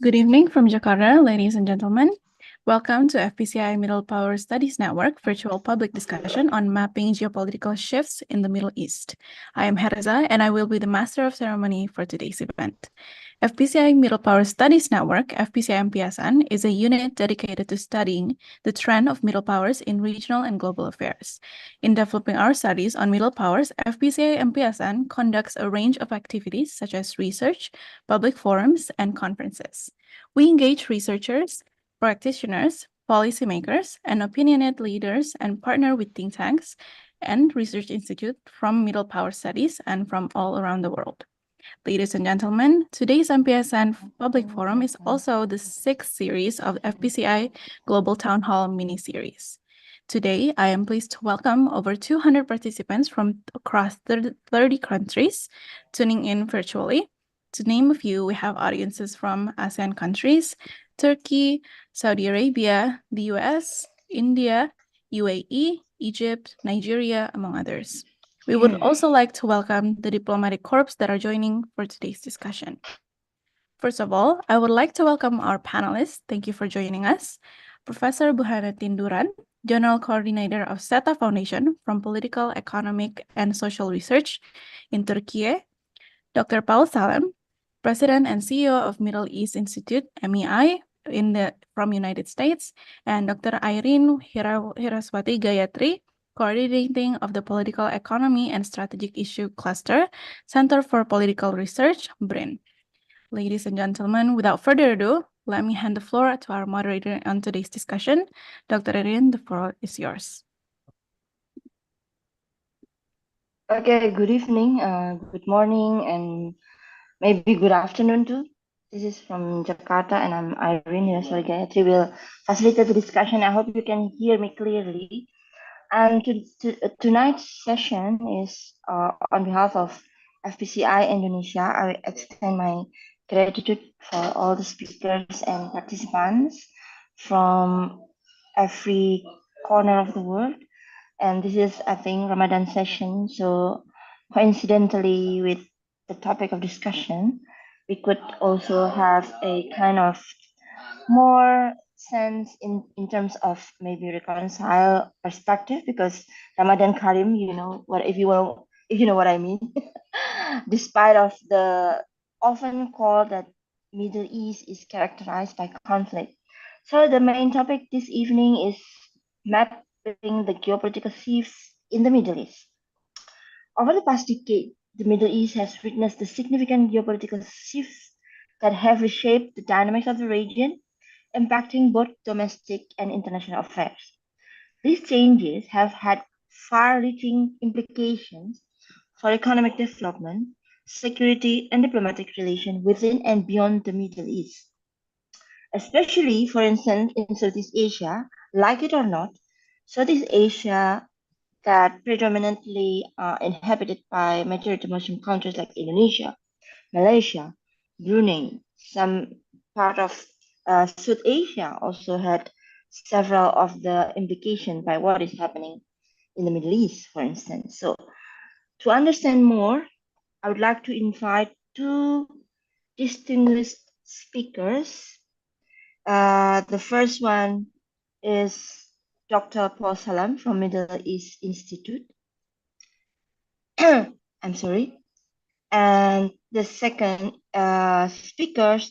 Good evening from Jakarta, ladies and gentlemen. Welcome to FPCI Middle Power Studies Network virtual public discussion on mapping geopolitical shifts in the Middle East. I am Herza, and I will be the master of ceremony for today's event. FPCI Middle Power Studies Network, FPCI-MPSN, is a unit dedicated to studying the trend of middle powers in regional and global affairs. In developing our studies on middle powers, FPCI-MPSN conducts a range of activities such as research, public forums, and conferences. We engage researchers, practitioners, policymakers, and opinionated leaders and partner with think tanks and research institutes from middle power studies and from all around the world. Ladies and gentlemen, today's MPSN Public Forum is also the sixth series of FPCI Global Town Hall mini-series. Today, I am pleased to welcome over 200 participants from across 30 countries tuning in virtually. To name a few, we have audiences from ASEAN countries, Turkey, Saudi Arabia, the US, India, UAE, Egypt, Nigeria, among others. We would also like to welcome the diplomatic corps that are joining for today's discussion. First of all, I would like to welcome our panelists. Thank you for joining us. Professor Burhanuddin Duran, General Coordinator of SETA Foundation from Political, Economic, and Social Research in Turkey. Dr. Paul Salem, President and CEO of Middle East Institute, MEI, from United States, and Dr. Irene Hiraswati Gayatri, coordinating of the Political Economy and Strategic Issue Cluster, Center for Political Research, BRIN. Ladies and gentlemen, without further ado, let me hand the floor to our moderator on today's discussion. Dr. Irene, the floor is yours. Okay, good evening, good morning, and maybe good afternoon too. This is from Jakarta, and I'm Irene Hiraswati Gayatri. Will facilitate the discussion. I hope you can hear me clearly. And tonight's session is on behalf of FPCI Indonesia. I extend my gratitude for all the speakers and participants from every corner of the world. And this is, I think, Ramadan session. So coincidentally with the topic of discussion, we could also have a kind of more sense in terms of maybe reconcile perspective, because Ramadan Karim, you know what, if you know what I mean. Despite of the often called that Middle East is characterized by conflict. So the main topic this evening is mapping the geopolitical shifts in the Middle East. Over the past decade, the Middle East has witnessed the significant geopolitical shifts that have reshaped the dynamics of the region, impacting both domestic and international affairs. These changes have had far-reaching implications for economic development, security, and diplomatic relations within and beyond the Middle East. Especially, for instance, in Southeast Asia, like it or not, Southeast Asia that predominantly inhabited by majority Muslim countries like Indonesia, Malaysia, Brunei, some part of South Asia also had several of the implications by what is happening in the Middle East, for instance. So to understand more, I would like to invite two distinguished speakers. The first one is Dr. Paul Salam from Middle East Institute. I'm sorry. And the second speakers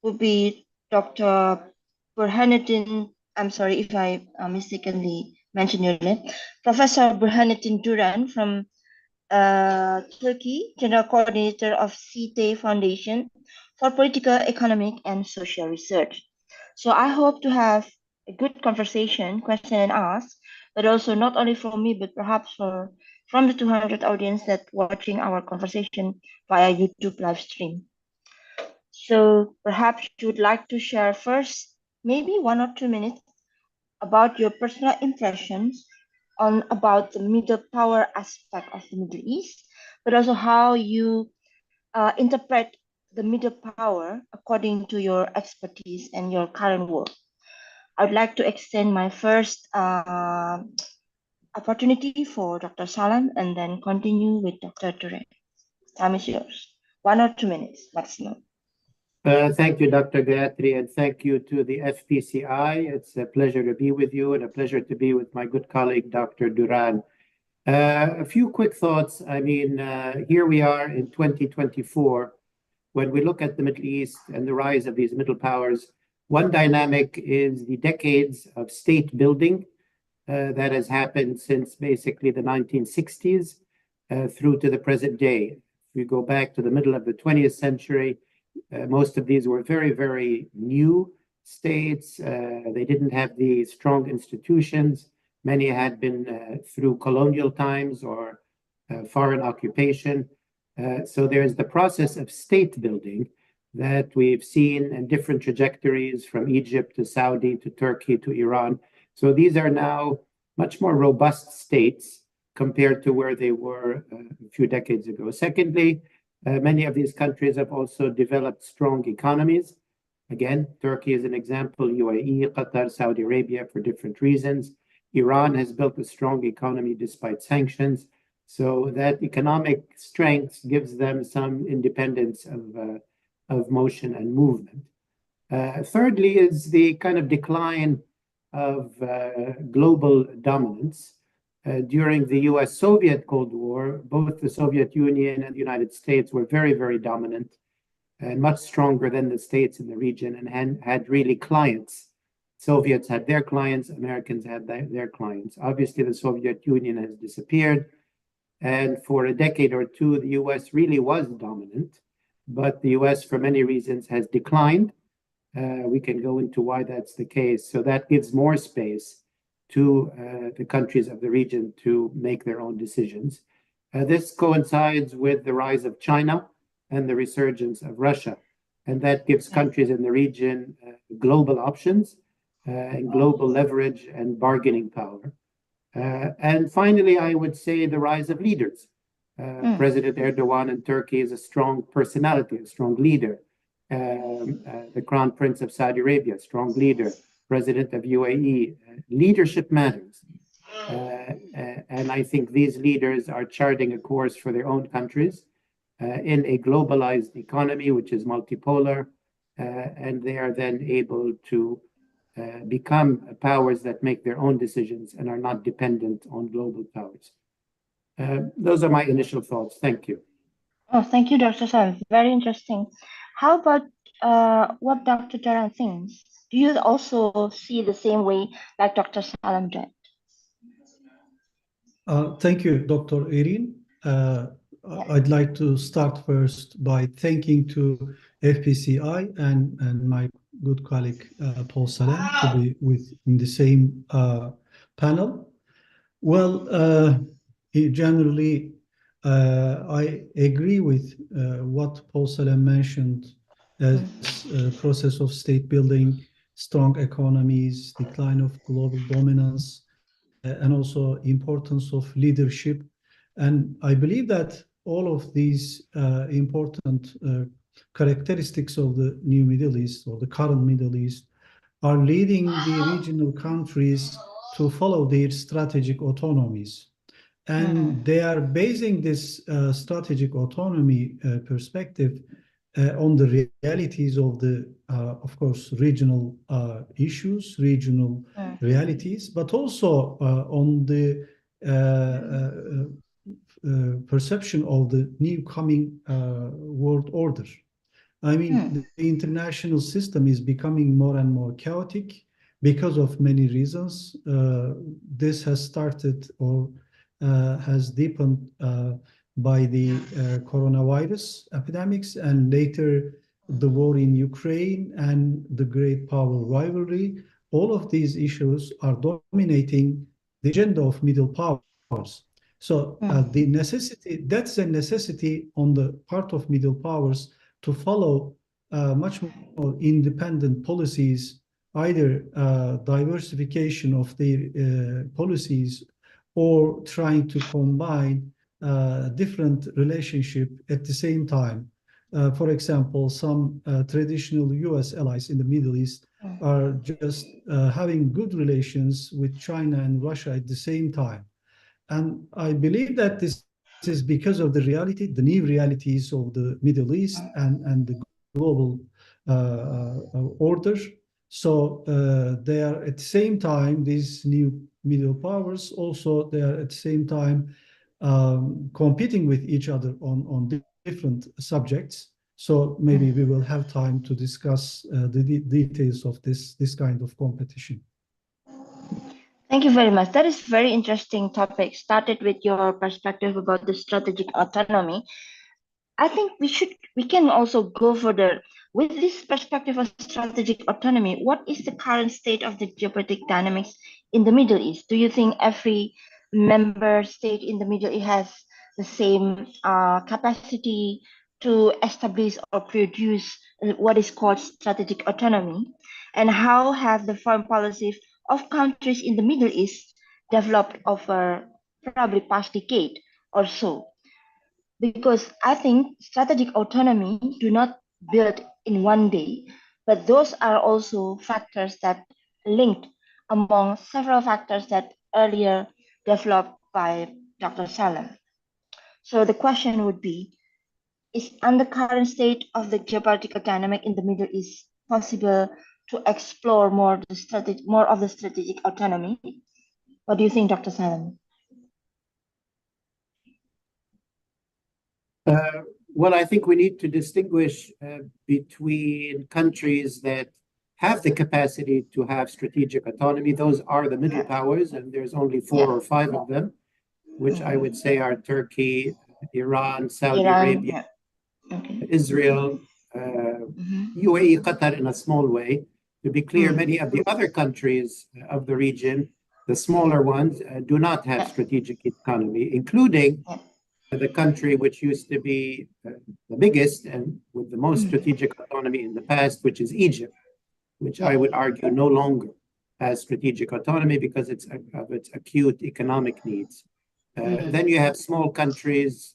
would be Dr. Burhanuddin, I'm sorry if I mistakenly mentioned your name, Professor Burhanuddin Duran from Turkey, General Coordinator of SETA Foundation for Political, Economic, and Social Research. So I hope to have a good conversation, question and ask, but also not only from me, but perhaps from the 200 audience that watching our conversation via YouTube live stream. So perhaps you would like to share first, maybe 1 or 2 minutes about your personal impressions on about the middle power aspect of the Middle East, but also how you interpret the middle power according to your expertise and your current work. I would like to extend my first opportunity for Dr. Salam and then continue with Dr. Ture. Time is yours. 1 or 2 minutes maximum. Thank you, Dr. Gayatri, and thank you to the FPCI. It's a pleasure to be with you and a pleasure to be with my good colleague, Dr. Duran. A few quick thoughts. I mean, here we are in 2024. When we look at the Middle East and the rise of these middle powers, one dynamic is the decades of state building that has happened since basically the 1960s through to the present day. If we go back to the middle of the 20th century, most of these were very, very new states. They didn't have the strong institutions. Many had been through colonial times or foreign occupation. So there's the process of state building that we've seen in different trajectories from Egypt to Saudi to Turkey to Iran. So these are now much more robust states compared to where they were a few decades ago. Secondly, many of these countries have also developed strong economies. Again, Turkey is an example, UAE, Qatar, Saudi Arabia for different reasons. Iran has built a strong economy despite sanctions. So that economic strength gives them some independence of motion and movement. Thirdly is the kind of decline of global dominance. During the US-Soviet Cold War, both the Soviet Union and the United States were very, very dominant and much stronger than the states in the region and had really clients. Soviets had their clients, Americans had their clients. Obviously, the Soviet Union has disappeared. And for a decade or two, the US really was dominant, but the US, for many reasons, has declined. We can go into why that's the case. So that gives more space to the countries of the region to make their own decisions. This coincides with the rise of China and the resurgence of Russia. And that gives countries in the region global options and global leverage and bargaining power. And finally, I would say the rise of leaders. President Erdogan in Turkey is a strong personality, a strong leader. The Crown Prince of Saudi Arabia, strong leader. President of UAE, leadership matters. And I think these leaders are charting a course for their own countries in a globalized economy, which is multipolar, and they are then able to become powers that make their own decisions and are not dependent on global powers. Those are my initial thoughts. Thank you. Oh, thank you, Dr. Salam. Very interesting. How about what Dr. Taran thinks? Do you also see the same way like Dr. Salam did? Thank you, Dr. Erin. I'd like to start first by thanking to FPCI and my good colleague Paul Salam to be in the same panel. Well, generally, I agree with what Paul Salam mentioned as a process of state building, strong economies, decline of global dominance, and also importance of leadership. And I believe that all of these important characteristics of the new Middle East or the current Middle East are leading the regional countries to follow their strategic autonomies. And they are basing this strategic autonomy perspective on the realities of the, of course, regional issues, regional realities, but also on the perception of the new coming world order. I mean, the international system is becoming more and more chaotic because of many reasons. This has started or has deepened by the coronavirus epidemics and later the war in Ukraine and the great power rivalry. All of these issues are dominating the agenda of middle powers. So the necessity, that's a necessity on the part of middle powers to follow much more independent policies, either diversification of their policies or trying to combine different relationship at the same time. For example, some traditional US allies in the Middle East are just having good relations with China and Russia at the same time. And I believe that this is because of the reality, the new realities of the Middle East and the global order. So they are at the same time, these new middle powers, also they are at the same time competing with each other on different subjects. So maybe we will have time to discuss the details of this kind of competition. Thank you very much. That is very interesting topic. Started with your perspective about the strategic autonomy. I think we can also go further with this perspective of strategic autonomy. What is the current state of the geopolitical dynamics in the Middle East? Do you think every member state in the Middle East has the same capacity to establish or produce what is called strategic autonomy? And how have the foreign policies of countries in the Middle East developed over probably past decade or so? Because I think strategic autonomy do not build in one day, but those are also factors that linked among several factors that earlier developed by Dr. Salam. So the question would be, is under current state of the geopolitical dynamic in the Middle East possible to explore more of the strategic autonomy? What do you think, Dr. Salam? Well, I think we need to distinguish between countries that have the capacity to have strategic autonomy. Those are the middle powers, and there's only four or five of them, which I would say are Turkey, Iran, Saudi Arabia, Israel, UAE, Qatar in a small way. To be clear, many of the other countries of the region, the smaller ones, do not have strategic autonomy, including the country which used to be the biggest and with the most strategic autonomy in the past, which is Egypt, which I would argue no longer has strategic autonomy because of its acute economic needs. Then you have small countries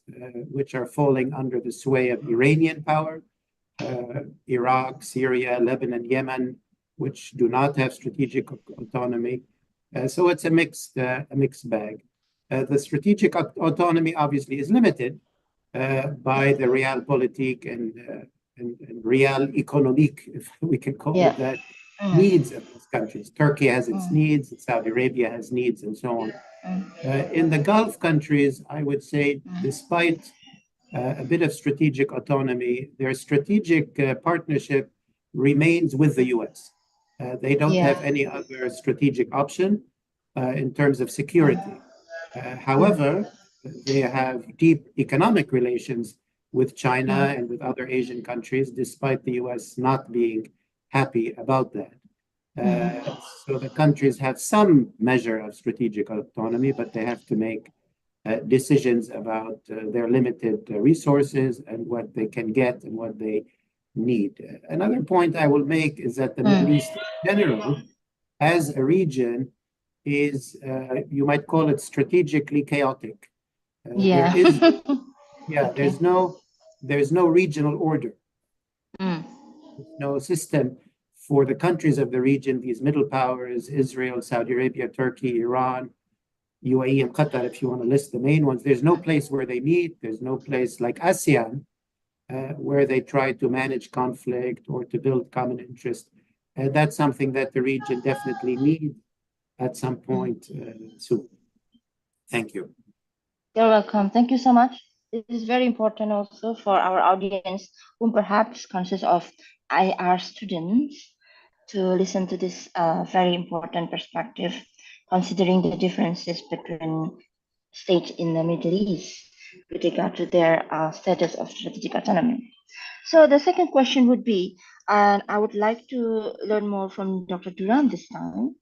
which are falling under the sway of Iranian power, Iraq, Syria, Lebanon, Yemen, which do not have strategic autonomy. So it's a mixed bag. The strategic autonomy obviously is limited by the realpolitik and real economic, if we can call it that, needs of these countries. Turkey has its needs, Saudi Arabia has needs, and so on. In the Gulf countries, I would say, despite a bit of strategic autonomy, their strategic partnership remains with the US. They don't have any other strategic option in terms of security. However, they have deep economic relations with China and with other Asian countries, despite the US not being happy about that. So the countries have some measure of strategic autonomy, but they have to make decisions about their limited resources and what they can get and what they need. Another point I will make is that the Middle East in general, as a region, is you might call it strategically chaotic. There is, there's no regional order. There's no system for the countries of the region, these middle powers, Israel, Saudi Arabia, Turkey, Iran, UAE, and Qatar, if you want to list the main ones. There's no place where they meet. There's no place like ASEAN where they try to manage conflict or to build common interest. That's something that the region definitely needs at some point soon. Thank you. You're welcome. Thank you so much. This is very important also for our audience, who perhaps consists of IR students, to listen to this very important perspective, considering the differences between states in the Middle East with regard to their status of strategic autonomy. So the second question would be, and I would like to learn more from Dr. Duran this time,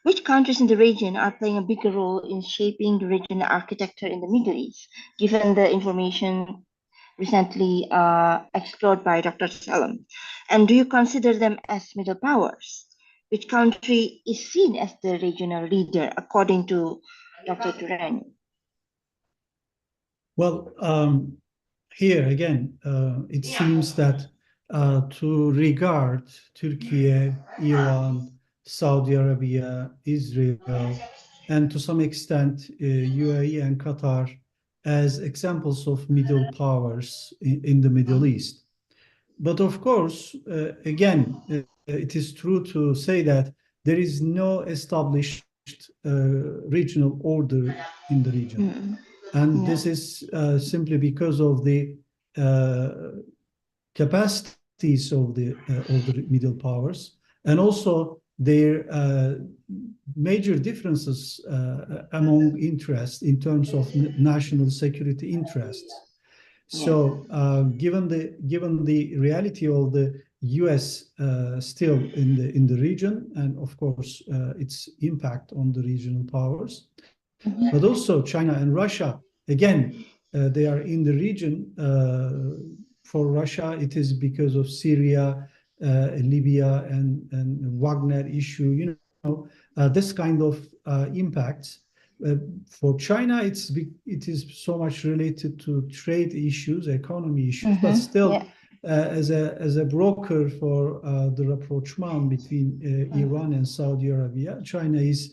which countries in the region are playing a bigger role in shaping the regional architecture in the Middle East, given the information recently explored by Dr. Salam? And do you consider them as middle powers? Which country is seen as the regional leader, according to Dr. Duran? Well, here again, it seems that to regard Turkey, Iran, Saudi Arabia, Israel, and to some extent UAE and Qatar as examples of middle powers in the Middle East. but of course, again, it is true to say that there is no established regional order in the region. And this is simply because of the capacities of the middle powers, and also their major differences among interests in terms of national security interests. So, given the reality of the U.S. Still in the region, and of course its impact on the regional powers, but also China and Russia, again, they are in the region. For Russia, it is because of Syria, Libya, and Wagner issue. This kind of impacts. For China, it is so much related to trade issues, economy issues, but still, as a broker for the rapprochement between Iran and Saudi Arabia, China is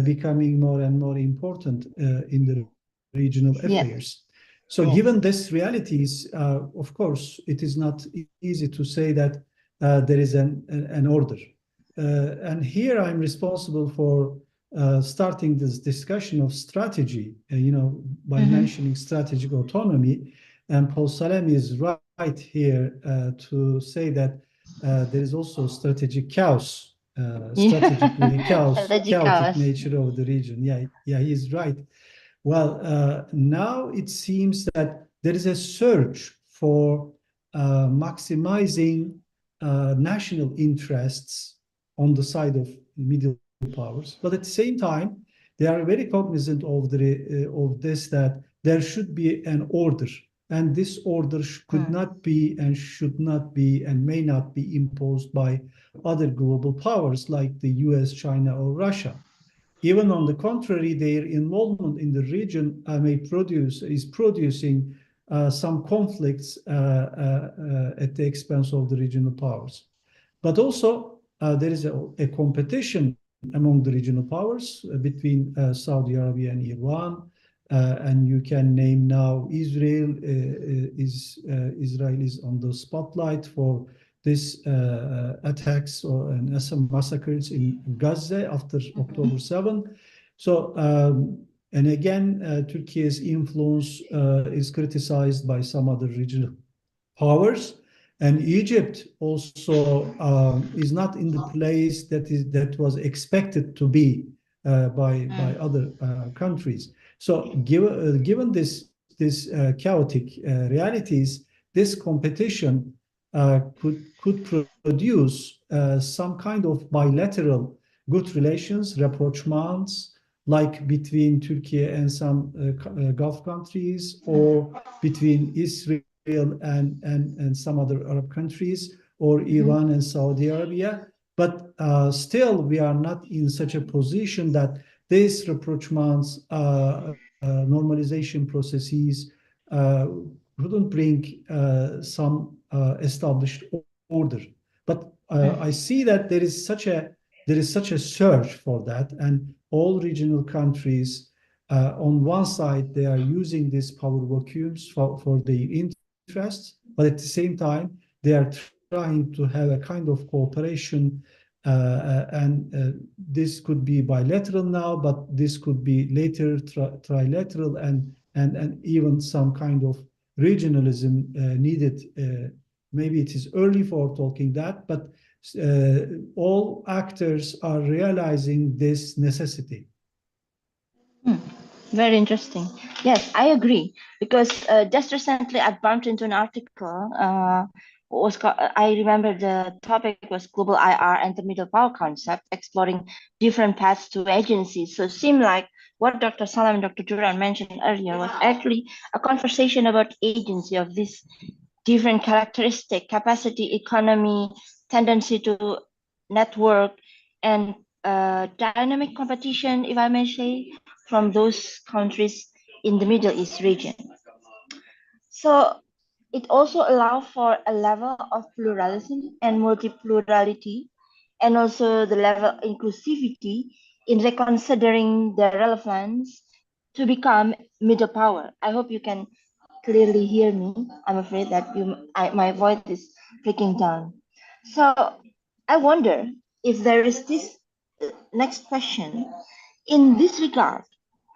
becoming more and more important in the regional affairs. So given these realities, of course, it is not easy to say that there is an order. And here I'm responsible for starting this discussion of strategy, by mentioning strategic autonomy. And Paul Salem is right here to say that there is also strategic chaos, strategically chaotic nature of the region. Yeah, he's right. Well, now it seems that there is a search for maximizing national interests on the side of middle powers, but at the same time, they are very cognizant of this, that there should be an order, and this order could not be and should not be and may not be imposed by other global powers like the US, China, or Russia. Even on the contrary, their involvement in the region is producing some conflicts at the expense of the regional powers. But also, there is a competition among the regional powers between Saudi Arabia and Iran. And you can name now Israel. Israel is on the spotlight for these attacks and some massacres in Gaza after October 7. So, and again, Turkey's influence is criticized by some other regional powers. And Egypt also is not in the place that was expected to be by other countries. So, given this chaotic realities, this competition could produce some kind of bilateral good relations, rapprochements, like between Turkey and some Gulf countries, or between Israel and some other Arab countries, or Iran and Saudi Arabia. But still, we are not in such a position that these rapprochements, normalization processes wouldn't bring some established order. But I see that there is such a search for that, and all regional countries, on one side, they are using these power vacuums for their interests, but at the same time, they are trying to have a kind of cooperation, and this could be bilateral now, but this could be later trilateral, and even some kind of regionalism needed. Maybe it is early for talking that, but all actors are realizing this necessity. Very interesting. Yes, I agree. Because just recently I bumped into an article. I remember the topic was global IR and the middle power concept, exploring different paths to agencies. So it seemed like what Dr. Salam and Dr. Duran mentioned earlier was actually a conversation about agency of this different characteristic, capacity, economy, tendency to network, and dynamic competition, if I may say, from those countries in the Middle East region. So it also allows for a level of pluralism and multiplurality, and also the level of inclusivity in reconsidering the relevance to become middle power. I hope you can clearly hear me. I'm afraid that my voice is breaking down. So I wonder if there is this next question. In this regard,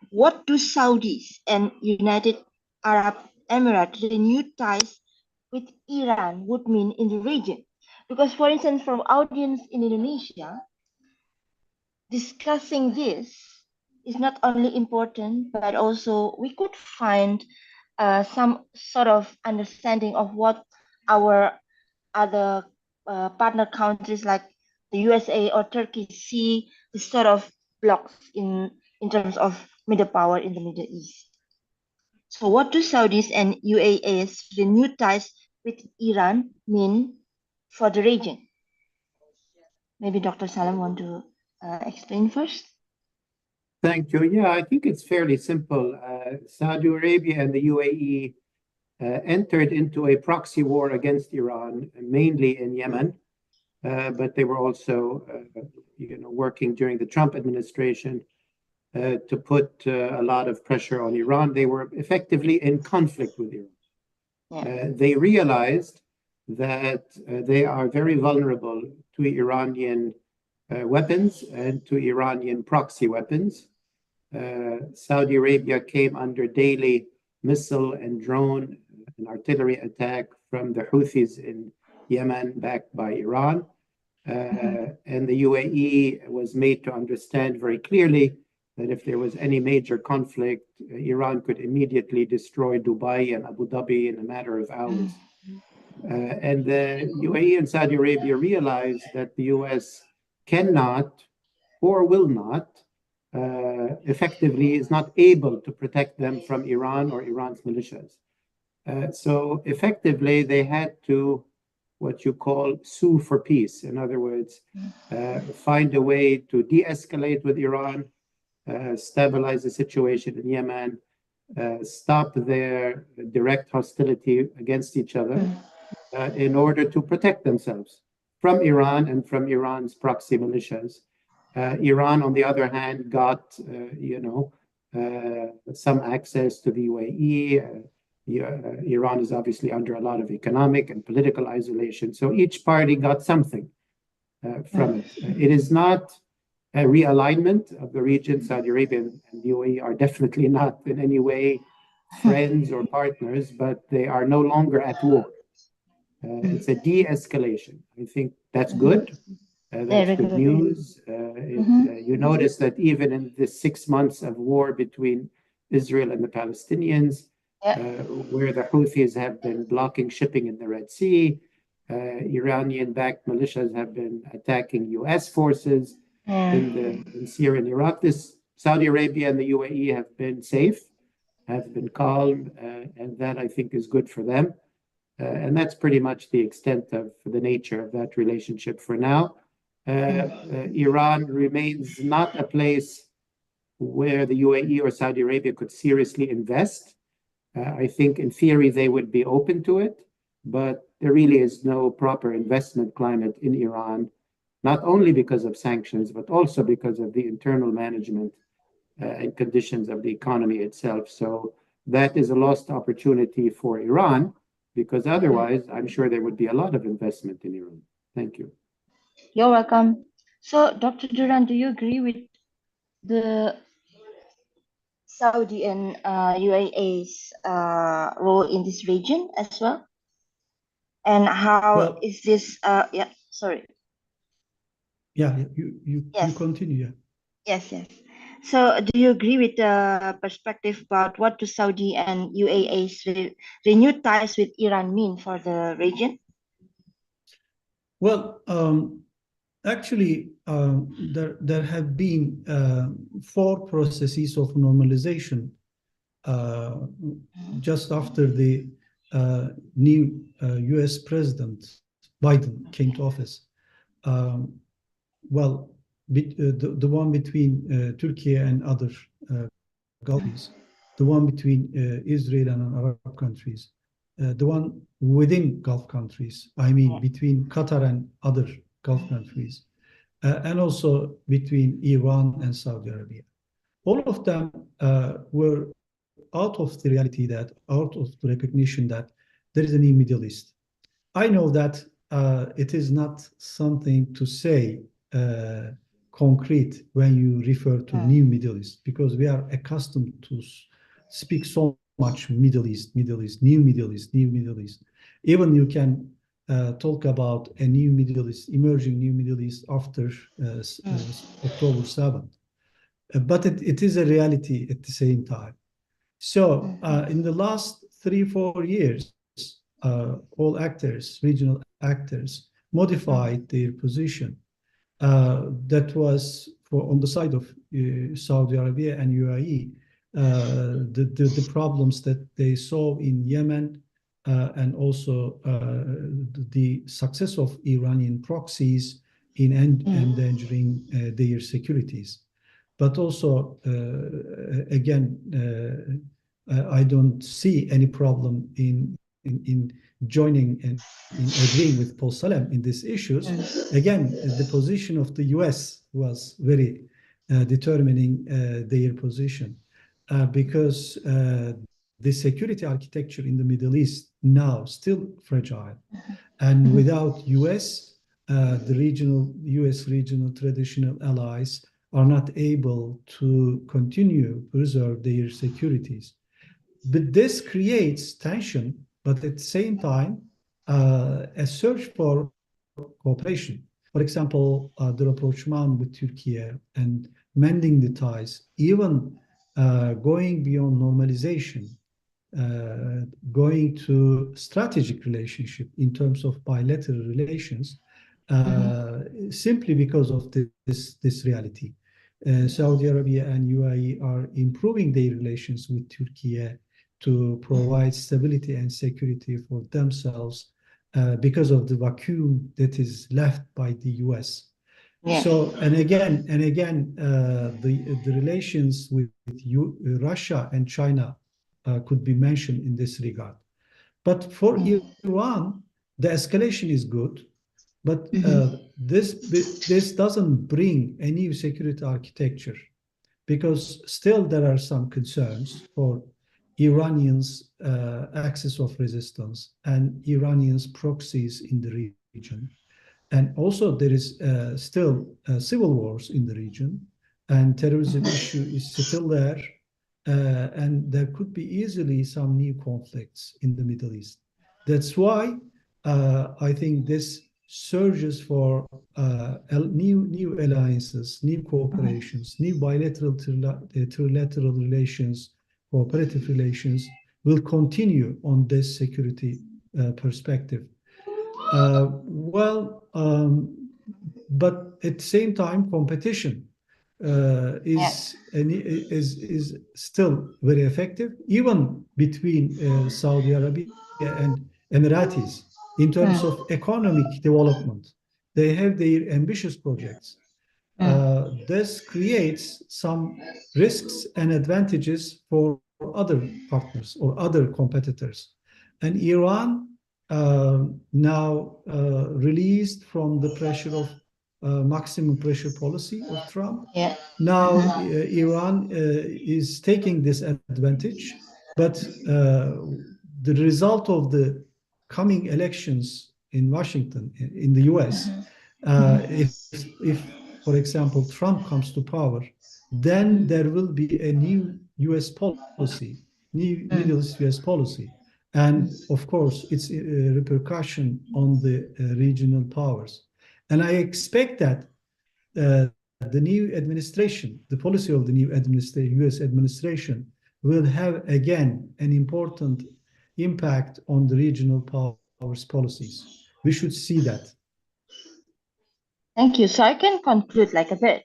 what do Saudis and United Arab Emirates renewed ties with Iran would mean in the region? Because, for instance, from audience in Indonesia, discussing this is not only important, but also we could find some sort of understanding of what our other partner countries like the USA or Turkey see the sort of blocks in terms of middle power in the Middle East. So what do Saudis and UAE's renewed ties with Iran mean for the region? Maybe Dr. Salam want to explain first? Thank you. Yeah, I think it's fairly simple. Saudi Arabia and the UAE entered into a proxy war against Iran, mainly in Yemen, but they were also, working during the Trump administration to put a lot of pressure on Iran. They were effectively in conflict with Iran. Yeah. They realized that they are very vulnerable to Iranian weapons and to Iranian proxy weapons. Saudi Arabia came under daily missile and drone and artillery attack from the Houthis in Yemen, backed by Iran. And the UAE was made to understand very clearly that if there was any major conflict, Iran could immediately destroy Dubai and Abu Dhabi in a matter of hours. And the UAE and Saudi Arabia realized that the US cannot or will not effectively is not able to protect them from Iran or Iran's militias. So effectively, they had to what you call sue for peace. In other words, find a way to de-escalate with Iran, stabilize the situation in Yemen, stop their direct hostility against each other in order to protect themselves from Iran and from Iran's proxy militias. Iran, on the other hand, got some access to the UAE. Iran is obviously under a lot of economic and political isolation. So each party got something from it. It is not a realignment of the region. Saudi Arabia and the UAE are definitely not in any way friends or partners, but they are no longer at war. It's a de-escalation. I think that's good. That's good news. You notice that even in the 6 months of war between Israel and the Palestinians, where the Houthis have been blocking shipping in the Red Sea, Iranian-backed militias have been attacking U.S. forces in Syria and Iraq. Saudi Arabia and the UAE have been safe, have been calm, and that I think is good for them. And that's pretty much the extent of the nature of that relationship for now. Iran remains not a place where the UAE or Saudi Arabia could seriously invest. I think in theory they would be open to it, but there really is no proper investment climate in Iran, not only because of sanctions, but also because of the internal management and conditions of the economy itself. So that is a lost opportunity for Iran, because otherwise I'm sure there would be a lot of investment in Iran. Thank you. You're welcome. So, Dr. Duran, do you agree with the Saudi and UAE's role in this region as well? And how is this? Yeah, sorry. Yeah, you continue. Yes. So, do you agree with the perspective about what do Saudi and UAE's renewed ties with Iran mean for the region? Well, actually, there have been 4 processes of normalization just after the new US President Biden came to office. Well, the one between Turkey and other Gulf countries, the one between Israel and Arab countries, the one within Gulf countries, I mean between Qatar and other Gulf countries, and also between Iran and Saudi Arabia. All of them were out of the reality that, out of the recognition that there is a new Middle East. I know that it is not something to say concrete when you refer to new Middle East, because we are accustomed to speak so much Middle East, Middle East, new Middle East, new Middle East. Even you can talk about a new Middle East, emerging new Middle East after October 7th. But it is a reality at the same time. So in the last 3-4 years, all actors, regional actors, modified their position. That was on the side of Saudi Arabia and UAE, the problems that they saw in Yemen, and also the success of Iranian proxies in endangering their securities. But also, again, I don't see any problem in joining and in agreeing with Paul Salem in these issues. Again, the position of the US was very determining their position, because the security architecture in the Middle East now still fragile, and without US, the US regional traditional allies are not able to continue to preserve their securities. But this creates tension, but at the same time, a search for cooperation. For example, the rapprochement with Turkey and mending the ties, even going beyond normalization, going to strategic relationship in terms of bilateral relations, simply because of this reality. Saudi Arabia and UAE are improving their relations with Turkey to provide stability and security for themselves, because of the vacuum that is left by the US. So, and again, the relations with Russia and China could be mentioned in this regard. But for Iran, the escalation is good, but this doesn't bring a new security architecture, because still there are some concerns for Iranians' axis of resistance and Iranians' proxies in the region. And also there is still civil wars in the region, and terrorism issue is still there, and there could be easily some new conflicts in the Middle East. That's why I think this surges for new alliances, new cooperations, new bilateral trilateral relations, cooperative relations will continue on this security perspective. But at the same time, competition is still very effective, even between Saudi Arabia and Emiratis in terms of economic development. They have their ambitious projects. This creates some risks and advantages for other partners or other competitors. And Iran now released from the pressure of maximum pressure policy of Trump. Now Iran is taking this advantage, but the result of the coming elections in Washington, in the US, if, for example, Trump comes to power, then there will be a new US policy, new Middle East US policy. And of course, it's a repercussion on the regional powers. And I expect that the new administration, the policy of the new US administration, will have again an important impact on the regional powers policies. We should see that. Thank you. So I can conclude like a bit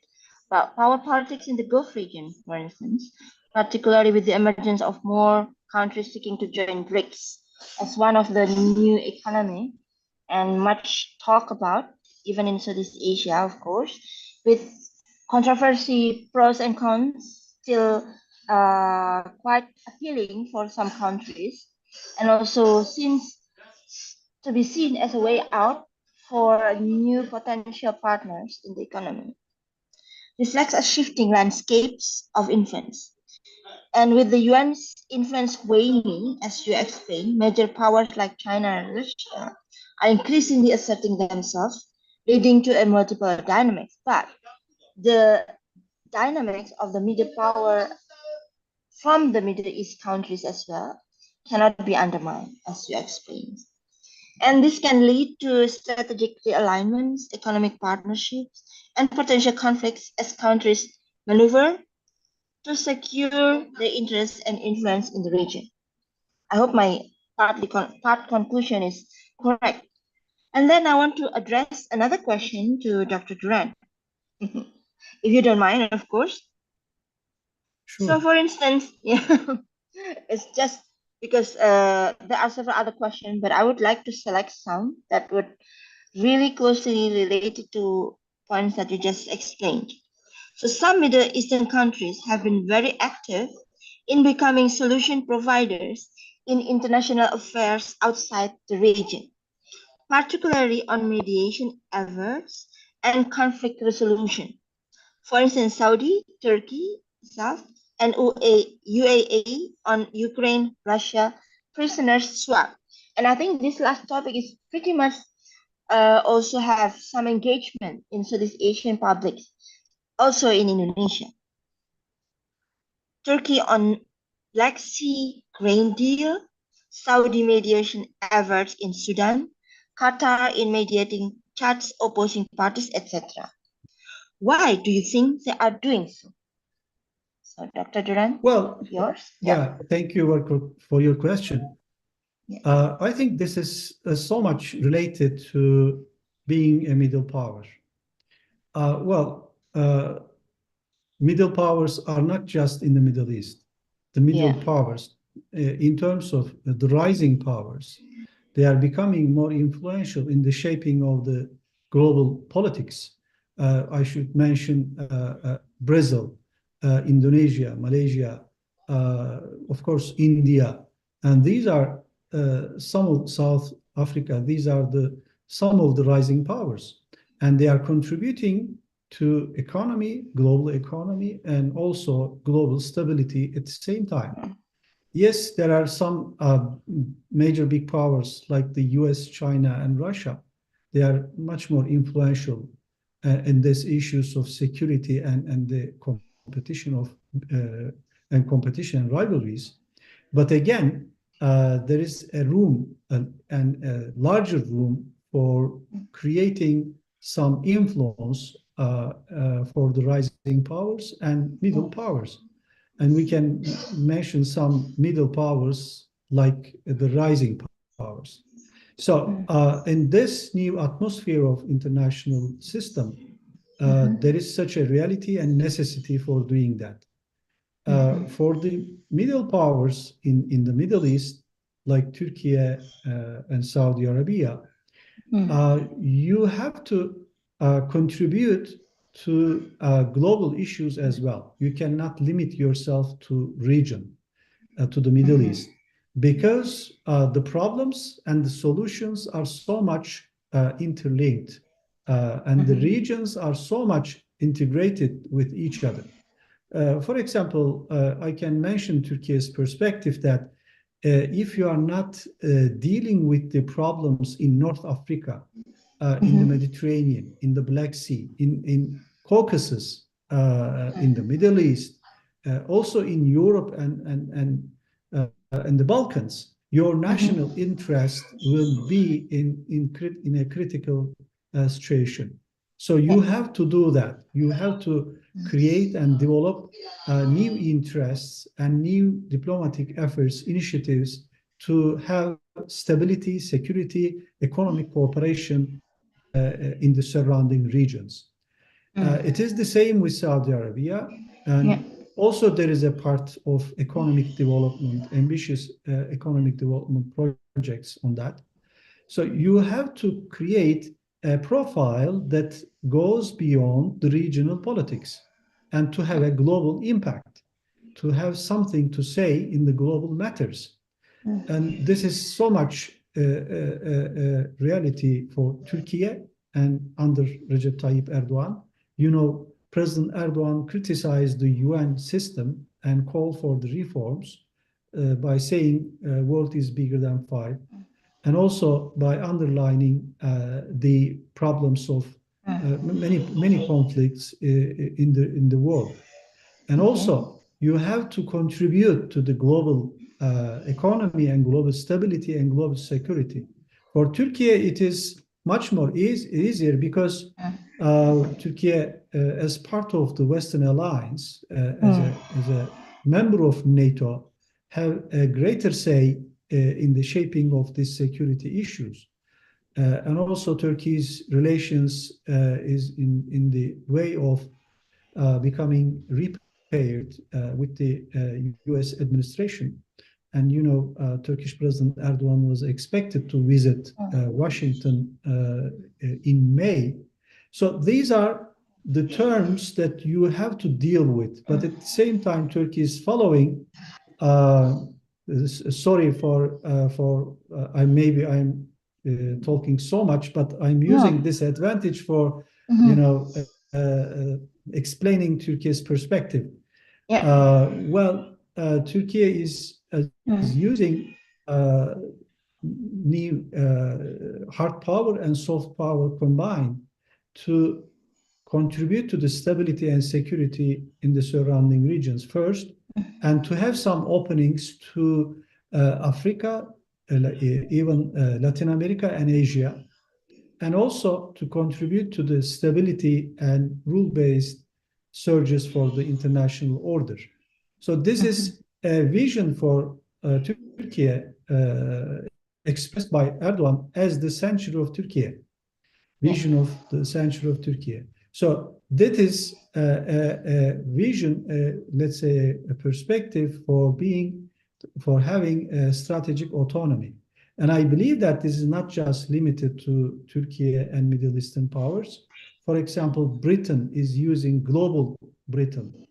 about power politics in the Gulf region, for instance, particularly with the emergence of more countries seeking to join BRICS as one of the new economy, and much talk about, even in Southeast Asia, of course, with controversy, pros and cons, still quite appealing for some countries, and also seems to be seen as a way out for new potential partners in the economy. Reflects a shifting landscapes of influence. And with the UN's influence waning, as you explained, major powers like China and Russia are increasingly asserting themselves, leading to a multiple dynamics. But the dynamics of the middle power from the Middle East countries as well cannot be undermined, as you explained. And this can lead to strategic realignments, economic partnerships, and potential conflicts as countries maneuver to secure their interests and influence in the region. I hope my part conclusion is correct. And then I want to address another question to Dr. Duran, if you don't mind, of course. So, Sure. for instance, yeah, it's just because there are several other questions, but I would like to select some that would really closely related to points that you just explained. So, some Middle Eastern countries have been very active in becoming solution providers in international affairs outside the region, particularly on mediation efforts and conflict resolution. For instance, Saudi, Turkey, South, and UAE on Ukraine, Russia prisoners swap. And I think this last topic is pretty much also have some engagement in Southeast Asian publics, also in Indonesia. Turkey on Black Sea grain deal, Saudi mediation efforts in Sudan, Qatar in mediating Chad's opposing parties, etc. Why do you think they are doing so? So, Dr. Duran, Well, yours? yeah, thank you for your question. Yeah. I think this is so much related to being a middle power. Middle powers are not just in the Middle East. The middle Yeah. powers, in terms of the rising powers, they are becoming more influential in the shaping of the global politics. I should mention Brazil, Indonesia, Malaysia, of course, India. And these are some of South Africa. These are some of the rising powers. And they are contributing to economy, global economy, and also global stability at the same time. Yes, there are some major big powers like the US, China, and Russia. They are much more influential in these issues of security and the competition of and competition and rivalries. But again, there is a room and a larger room for creating some influence for the rising powers and middle powers. And we can mention some middle powers like the rising powers. So in this new atmosphere of international system, there is such a reality and necessity for doing that. For the middle powers in the Middle East, like Turkey and Saudi Arabia, you have to contribute to global issues as well. You cannot limit yourself to region, to the Middle East, because the problems and the solutions are so much interlinked, and the regions are so much integrated with each other. For example, I can mention Turkey's perspective that if you are not dealing with the problems in North Africa, in the Mediterranean, in the Black Sea, in Caucasus, in the Middle East, also in Europe and the Balkans, your national interest will be in a critical situation. So you have to do that. You have to create and develop new interests and new diplomatic efforts, initiatives to have stability, security, economic cooperation in the surrounding regions. It is the same with Saudi Arabia. And also there is a part of economic development, ambitious economic development projects on that. So you have to create a profile that goes beyond the regional politics and to have a global impact, to have something to say in the global matters. And this is so much reality for Turkey and under Recep Tayyip Erdogan. You know, President Erdogan criticized the UN system and call for the reforms by saying world is bigger than five, and also by underlining the problems of many conflicts in the world. And also, you have to contribute to the global economy and global stability and global security. For Turkey, it is much more easier because Turkey, as part of the Western alliance, as a member of NATO, have a greater say in the shaping of these security issues. And also Turkey's relations is in the way of becoming repaired with the US administration. And you know, Turkish President Erdogan was expected to visit Washington in May. So these are the terms that you have to deal with. But at the same time, Turkey is following. Sorry for maybe I'm talking so much, but I'm using this advantage for you know explaining Turkey's perspective. Well, Turkey is using new hard power and soft power combined to contribute to the stability and security in the surrounding regions first, and to have some openings to Africa, even Latin America and Asia, and also to contribute to the stability and rule-based surges for the international order. So this is a vision for Turkey expressed by Erdogan as the century of Turkey, vision of the century of Turkey. So that is a vision, let's say a perspective for having a strategic autonomy. And I believe that this is not just limited to Turkey and Middle Eastern powers. For example, Britain is using global Britain,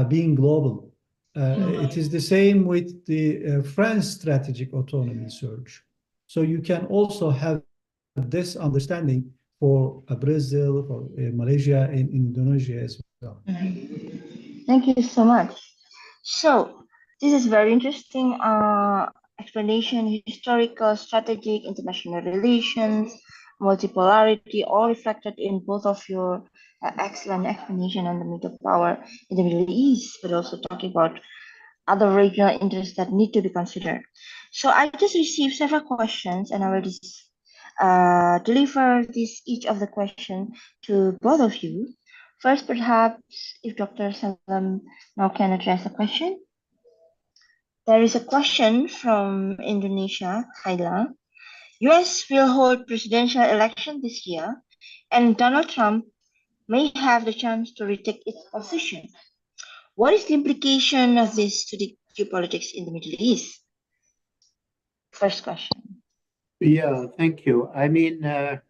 being global. It is the same with the French strategic autonomy surge. So you can also have this understanding for Brazil, for Malaysia, and Indonesia as well. Thank you so much. So this is very interesting explanation, historical, strategic, international relations, multipolarity, all reflected in both of your excellent explanation on the middle power in the Middle East, but also talking about other regional interests that need to be considered. So I just received several questions, and I will just deliver each of the questions to both of you. First, perhaps if Dr. Salam now can address the question. There is a question from Indonesia, Kayla. US will hold presidential election this year, and Donald Trump may have the chance to retake its position. What is the implication of this to the geopolitics in the Middle East? First question. Yeah, thank you. I mean, a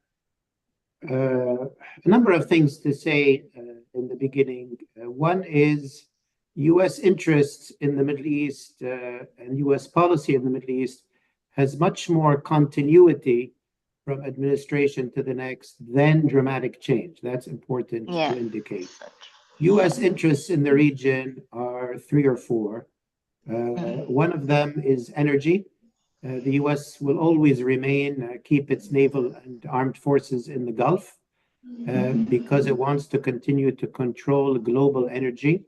number of things to say in the beginning. One is US interests in the Middle East and US policy in the Middle East has much more continuity from administration to the next than dramatic change. That's important to indicate. US interests in the region are three or four. One of them is energy. The US will always remain, keep its naval and armed forces in the Gulf because it wants to continue to control global energy,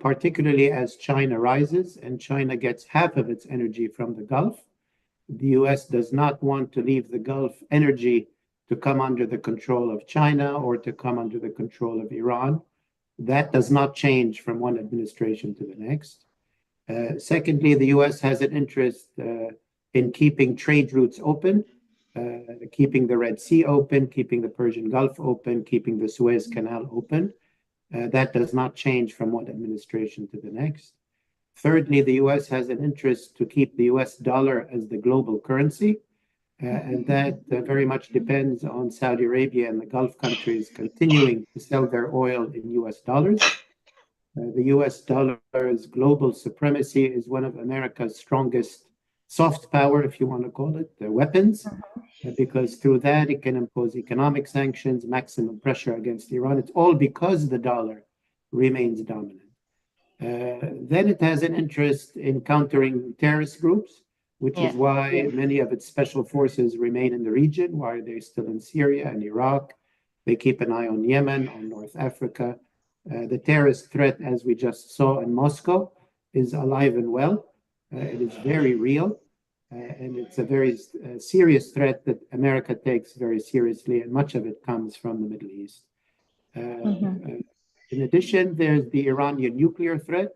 particularly as China rises and China gets half of its energy from the Gulf. The US does not want to leave the Gulf energy to come under the control of China or to come under the control of Iran. That does not change from one administration to the next. Secondly, the US has an interest in keeping trade routes open, keeping the Red Sea open, keeping the Persian Gulf open, keeping the Suez Canal open. That does not change from one administration to the next. Thirdly, the US has an interest to keep the US dollar as the global currency, and that very much depends on Saudi Arabia and the Gulf countries continuing to sell their oil in US dollars. The US dollar's global supremacy is one of America's strongest soft power, if you want to call it, weapons, because through that it can impose economic sanctions, maximum pressure against Iran. It's all because the dollar remains dominant. Then it has an interest in countering terrorist groups, which is why many of its special forces remain in the region, why they're still in Syria and Iraq. They keep an eye on Yemen, on North Africa. The terrorist threat, as we just saw in Moscow, is alive and well. It is very real, and it's a very serious threat that America takes very seriously, and much of it comes from the Middle East. In addition, there's the Iranian nuclear threat.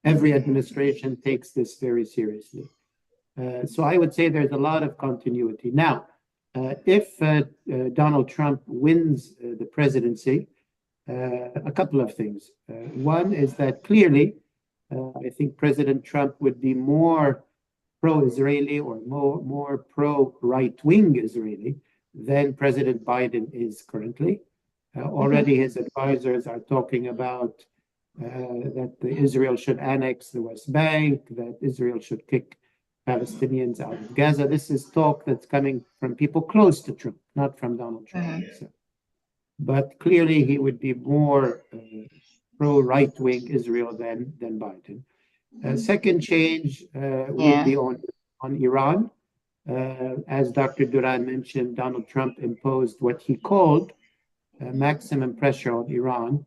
Every administration takes this very seriously. So I would say there's a lot of continuity. Now, if Donald Trump wins the presidency, a couple of things. One is that clearly, I think President Trump would be more pro-Israeli or more pro-right-wing Israeli than President Biden is currently. Already his advisors are talking about that Israel should annex the West Bank, that Israel should kick Palestinians out of Gaza. This is talk that's coming from people close to Trump, not from Donald Trump. So, but clearly he would be more pro-right-wing Israel than Biden. Second change would be on Iran. As Dr. Duran mentioned, Donald Trump imposed what he called maximum pressure on Iran.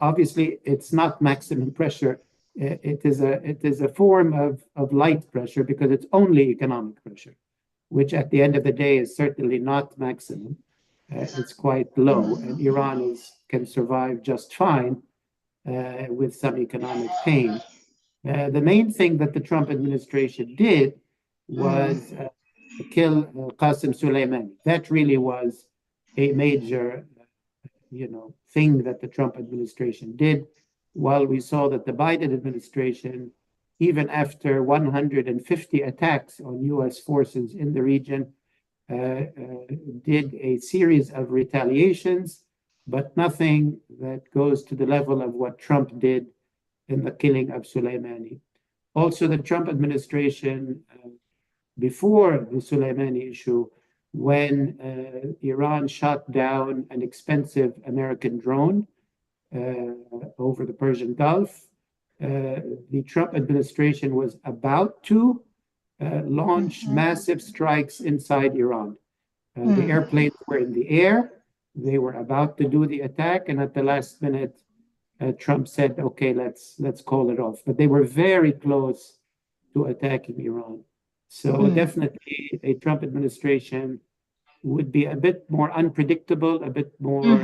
Obviously, it's not maximum pressure. It is a form of light pressure because it's only economic pressure, which at the end of the day is certainly not maximum. It's quite low, and Iran can survive just fine with some economic pain. The main thing that the Trump administration did was kill Qasem Soleimani. That really was a major thing that the Trump administration did, while we saw that the Biden administration, even after 150 attacks on US forces in the region, did a series of retaliations, but nothing that goes to the level of what Trump did in the killing of Soleimani. Also, the Trump administration, before the Soleimani issue, when Iran shot down an expensive American drone over the Persian Gulf, the Trump administration was about to launch massive strikes inside Iran. The airplanes were in the air. They were about to do the attack, and at the last minute, Trump said, "Okay, let's call it off." But they were very close to attacking Iran. So definitely a Trump administration would be a bit more unpredictable, a bit more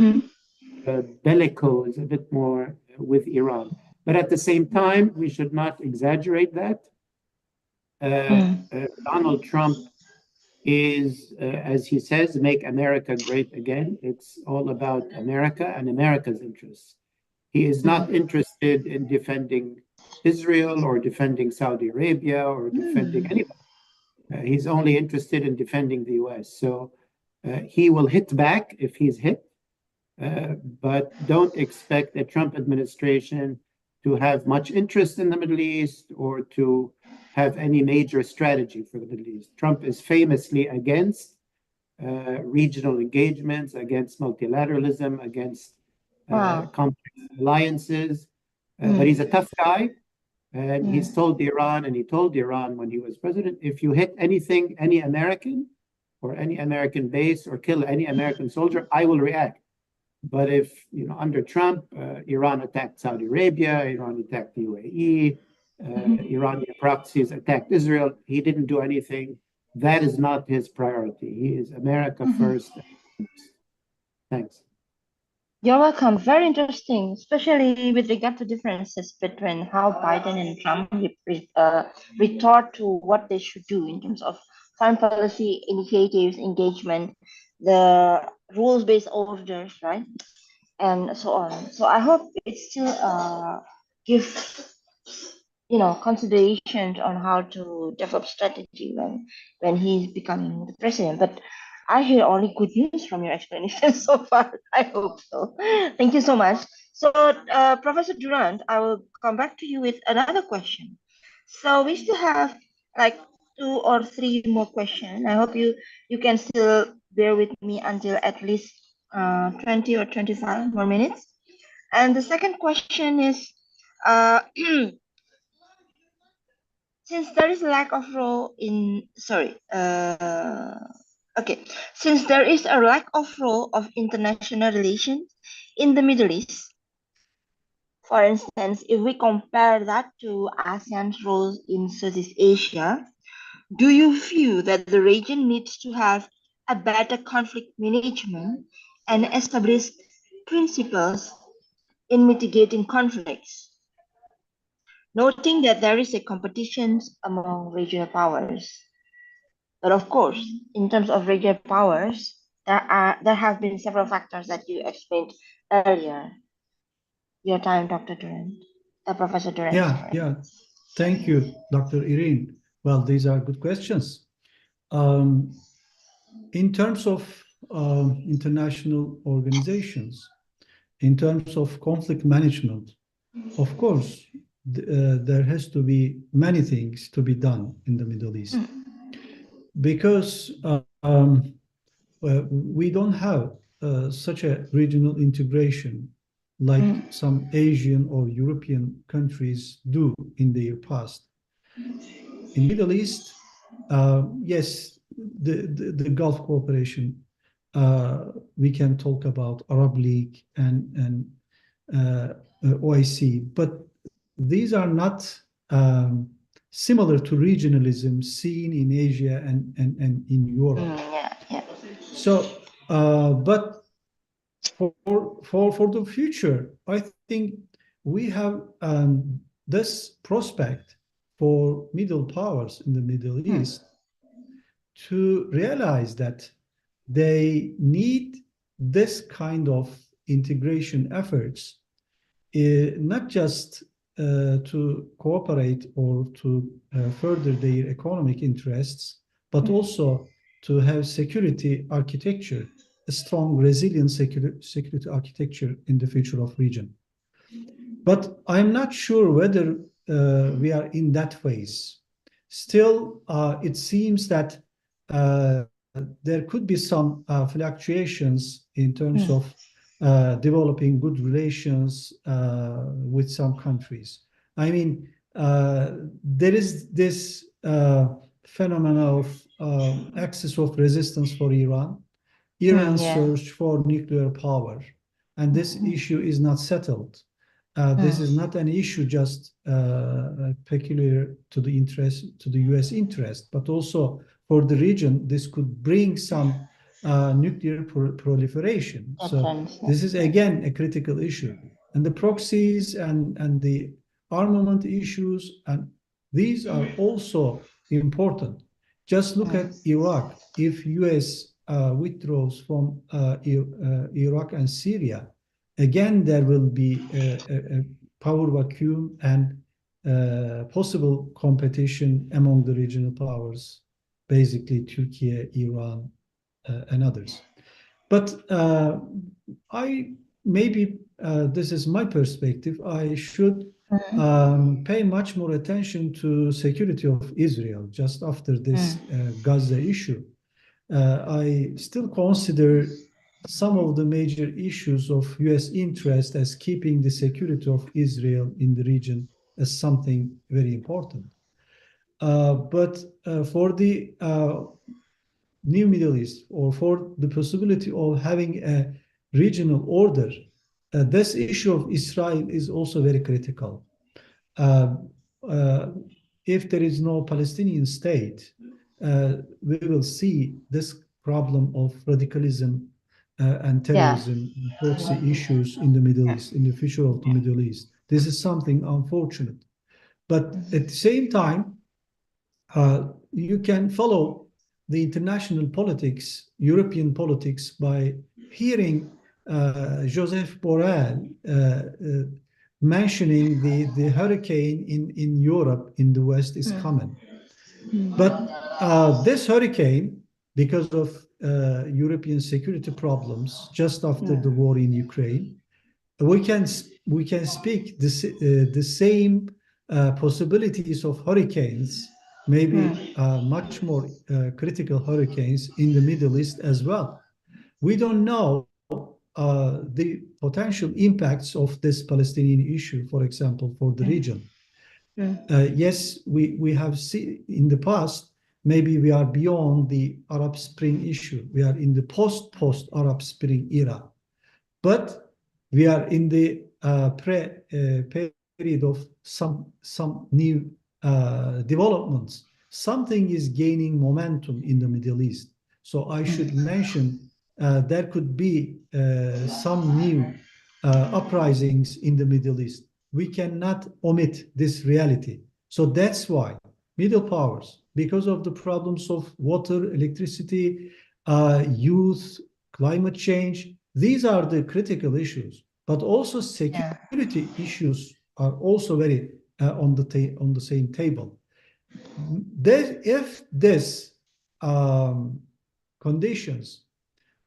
bellicose, a bit more with Iran. But at the same time, we should not exaggerate that. Donald Trump is, as he says, make America great again. It's all about America and America's interests. He is not interested in defending Israel or defending Saudi Arabia or defending anybody. He's only interested in defending the US. So he will hit back if he's hit, but don't expect the Trump administration to have much interest in the Middle East or to have any major strategy for the Middle East. Trump is famously against regional engagements, against multilateralism, against complex alliances, but he's a tough guy. And he's told Iran, and he told Iran when he was president, if you hit anything, any American or any American base or kill any American soldier, I will react. But if, under Trump, Iran attacked Saudi Arabia, Iran attacked the UAE, Iranian proxies attacked Israel, he didn't do anything. That is not his priority. He is America first. Thanks. You're welcome. Very interesting, especially with regard to differences between how Biden and Trump retort to what they should do in terms of foreign policy initiatives, engagement, the rules-based orders, right, and so on. So I hope it still gives consideration on how to develop strategy when he's becoming the president. But I hear only good news from your explanation so far. I hope so. Thank you so much. So, Professor Durant, I will come back to you with another question. So we still have like 2 or 3 more questions. I hope you can still bear with me until at least 20 or 25 more minutes. And the second question is, Uh, since there is a lack of role in since there is a lack of role of international relations in the Middle East, for instance, if we compare that to ASEAN's role in Southeast Asia, do you feel that the region needs to have a better conflict management and establish principles in mitigating conflicts, noting that there is a competition among regional powers? But of course, in terms of regional powers, there have been several factors that you explained earlier. Your time, Dr. Durant, Professor Durant, Yeah, sorry. yeah. Thank you, Dr. Irene. Well, these are good questions. In terms of international organizations, in terms of conflict management, of course, there has to be many things to be done in the Middle East because we don't have such a regional integration like some Asian or European countries do in their past. In Middle East, yes, the Gulf cooperation, we can talk about Arab League and OIC, but these are not similar to regionalism seen in Asia and in Europe. Yeah. So, but for the future, I think we have this prospect for middle powers in the Middle East to realize that they need this kind of integration efforts, not just to cooperate or to further their economic interests, but also to have security architecture, a strong, resilient security architecture in the future of region. But I'm not sure whether we are in that phase. Still, it seems that there could be some fluctuations in terms of developing good relations with some countries. I mean, there is this phenomenon of axis of resistance for Iran, Iran's search for nuclear power, and this issue is not settled. This is not an issue just peculiar to the interest, to the U.S. interest, but also for the region. This could bring some nuclear proliferation. So this is again a critical issue, and the proxies and the armament issues, and these are also important. Just look at Iraq. If U.S. Withdraws from Iraq and Syria, again, there will be a power vacuum and possible competition among the regional powers, basically Turkey, Iran, and others. But this is my perspective, I should pay much more attention to security of Israel just after this Gaza issue. I still consider some of the major issues of U.S. interest as keeping the security of Israel in the region as something very important. But for the new Middle East, or for the possibility of having a regional order, this issue of Israel is also very critical. If there is no Palestinian state, we will see this problem of radicalism and terrorism, proxy issues in the Middle East, in the future of the Middle East. This is something unfortunate. But at the same time, you can follow the international politics, European politics, by hearing Joseph Borrell mentioning the hurricane in Europe, in the West, is coming. But this hurricane, because of European security problems just after the war in Ukraine, we can speak the same possibilities of hurricanes, maybe much more critical hurricanes in the Middle East as well. We don't know the potential impacts of this Palestinian issue, for example, for the region. Yes, we have seen in the past, maybe we are beyond the Arab Spring issue. We are in the post-Arab Spring era. But we are in the period of some new developments. Something is gaining momentum in the Middle East. So I should mention there could be some new uprisings in the Middle East. We cannot omit this reality. So that's why middle powers, because of the problems of water, electricity, youth, climate change, these are the critical issues. But also security issues are also very on the same table. If this conditions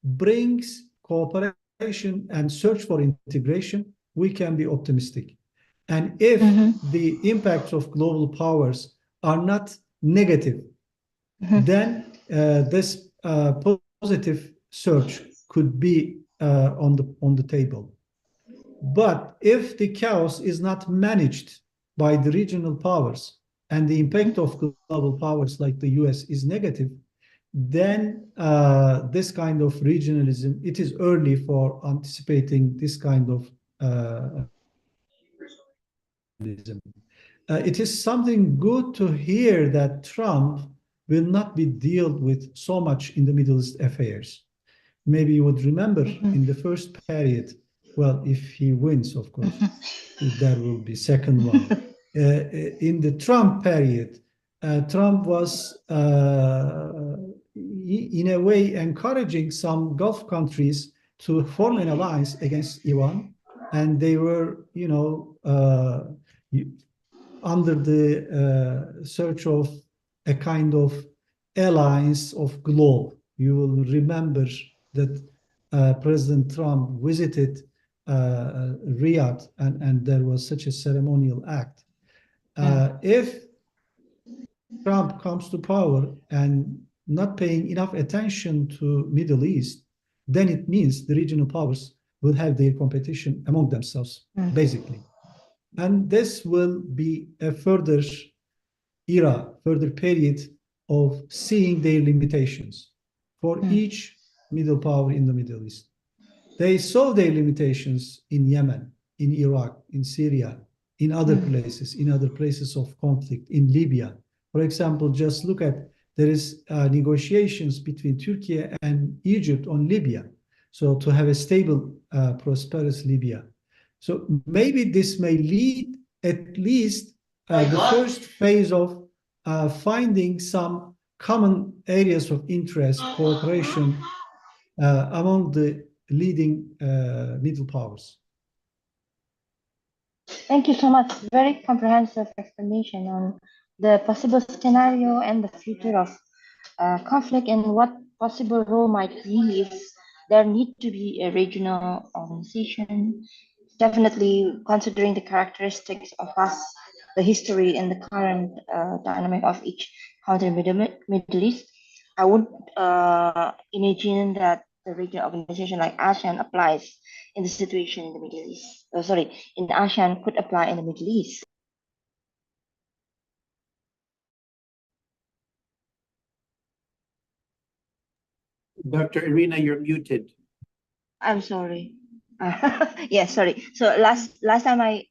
brings cooperation and search for integration, we can be optimistic. And if the impacts of global powers are not negative, then this positive search could be on the table. But if the chaos is not managed by the regional powers and the impact of global powers like the US is negative, then this kind of regionalism, it is early for anticipating this kind of it is something good to hear that Trump will not be dealt with so much in the Middle East affairs. Maybe you would remember in the first period, well, if he wins, of course, there will be second one. In the Trump period, Trump was in a way encouraging some Gulf countries to form an alliance against Iran, and they were, under the search of a kind of alliance of globe. You will remember that President Trump visited Riyadh, and there was such a ceremonial act. If Trump comes to power and not paying enough attention to Middle East, then it means the regional powers will have their competition among themselves, basically. And this will be a further era, further period of seeing their limitations for each middle power in the Middle East. They saw their limitations in Yemen, in Iraq, in Syria, in other places of conflict, in Libya. For example, just look at, there is negotiations between Turkey and Egypt on Libya. So to have a stable, prosperous Libya. So maybe this may lead at least the first phase of finding some common areas of interest, cooperation among the leading middle powers. Thank you so much. Very comprehensive explanation on the possible scenario and the future of conflict and what possible role might be if there need to be a regional organization. Definitely considering the characteristics of us, the history and the current dynamic of each country in Middle East, I would imagine that the regional organization like ASEAN applies in the situation in the Middle East. In ASEAN could apply in the Middle East. Dr. Irina, you're muted. I'm sorry. Yes, sorry. So last time I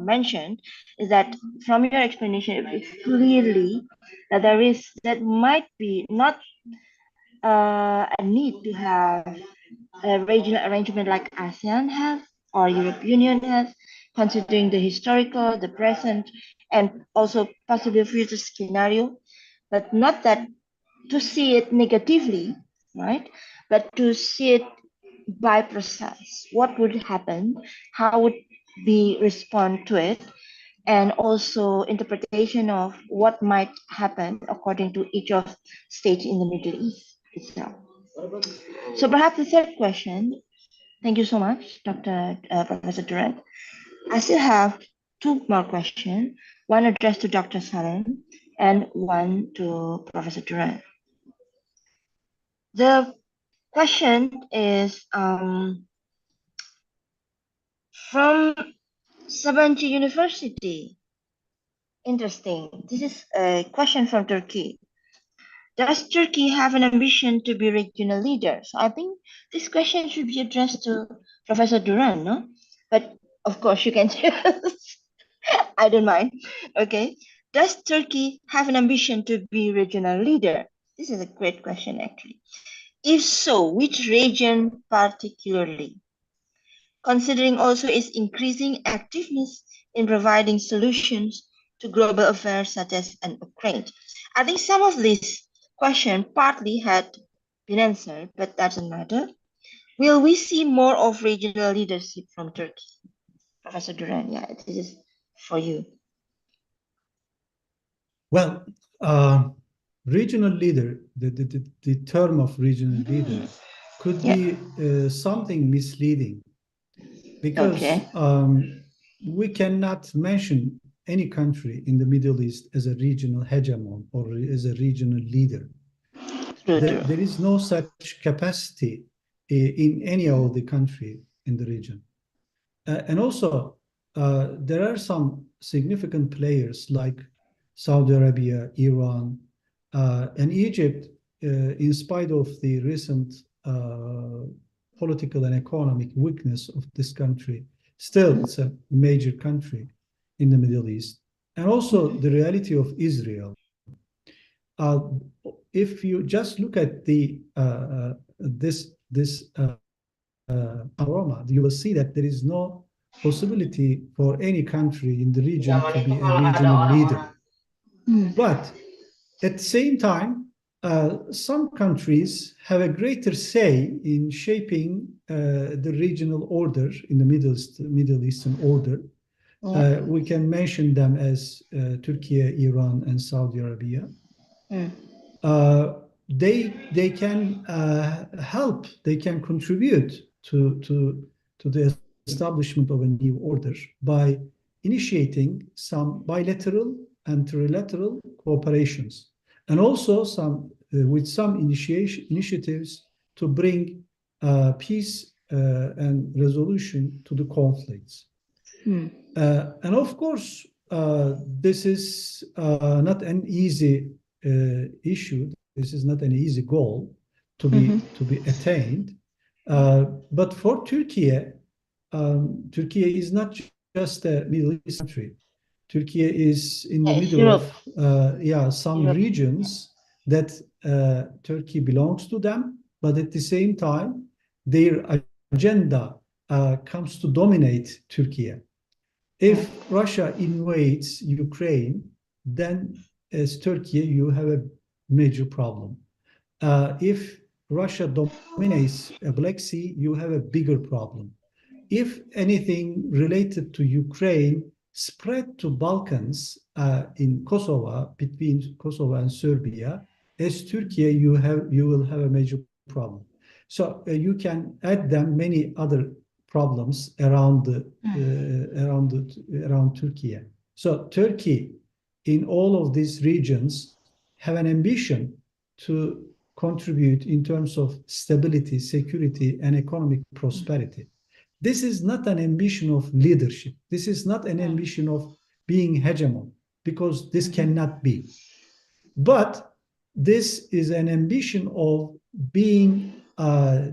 mentioned is that from your explanation, it's clearly that that might be not a need to have a regional arrangement like ASEAN has or European Union has, considering the historical, the present, and also possible future scenario, but not that to see it negatively, right? But to see it by process. What would happen? How would we respond to it? And also interpretation of what might happen according to each of states in the Middle East itself. So perhaps the third question, thank you so much, Professor Durant. I still have two more questions, one addressed to Dr. Salim and one to Professor Durant. The question is, From Sabancı University. Interesting. This is a question from Turkey. Does Turkey have an ambition to be regional leader? So I think this question should be addressed to Professor Duran, no? But of course you can choose. I don't mind. Okay. Does Turkey have an ambition to be regional leader? This is a great question actually. If so, which region particularly? Considering also its increasing activeness in providing solutions to global affairs such as in Ukraine. I think some of these questions partly had been answered, but doesn't matter. Will we see more of regional leadership from Turkey? Professor Duran, yeah, this is for you. Well, regional leader, the term of regional leader could be something misleading because we cannot mention any country in the Middle East as a regional hegemon or as a regional leader. There is no such capacity in any of the country in the region. And also, there are some significant players like Saudi Arabia, Iran, and Egypt, in spite of the recent political and economic weakness of this country. Still, it's a major country in the Middle East. And also the reality of Israel. If you just look at the this panorama, you will see that there is no possibility for any country in the region to be a regional leader. But at the same time, some countries have a greater say in shaping the regional order in the Middle Eastern order. We can mention them as Turkey, Iran, and Saudi Arabia. They can help, they can contribute to the establishment of a new order by initiating some bilateral and trilateral cooperations, and also with some initiatives to bring peace and resolution to the conflicts. And of course, this is not an easy issue. This is not an easy goal to be attained. But for Turkey, Turkey is not just a Middle East country. Turkey is in the middle of some regions that Turkey belongs to them, but at the same time, their agenda comes to dominate Turkey. If Russia invades Ukraine, then as Turkey, you have a major problem. If Russia dominates a Black Sea, you have a bigger problem. If anything related to Ukraine spread to Balkans in Kosovo, between Kosovo and Serbia, as Turkey, you will have a major problem. So you can add them many other problems around Turkey. So Turkey, in all of these regions, have an ambition to contribute in terms of stability, security, and economic prosperity. This is not an ambition of leadership. This is not an ambition of being hegemon, because this cannot be. But this is an ambition of being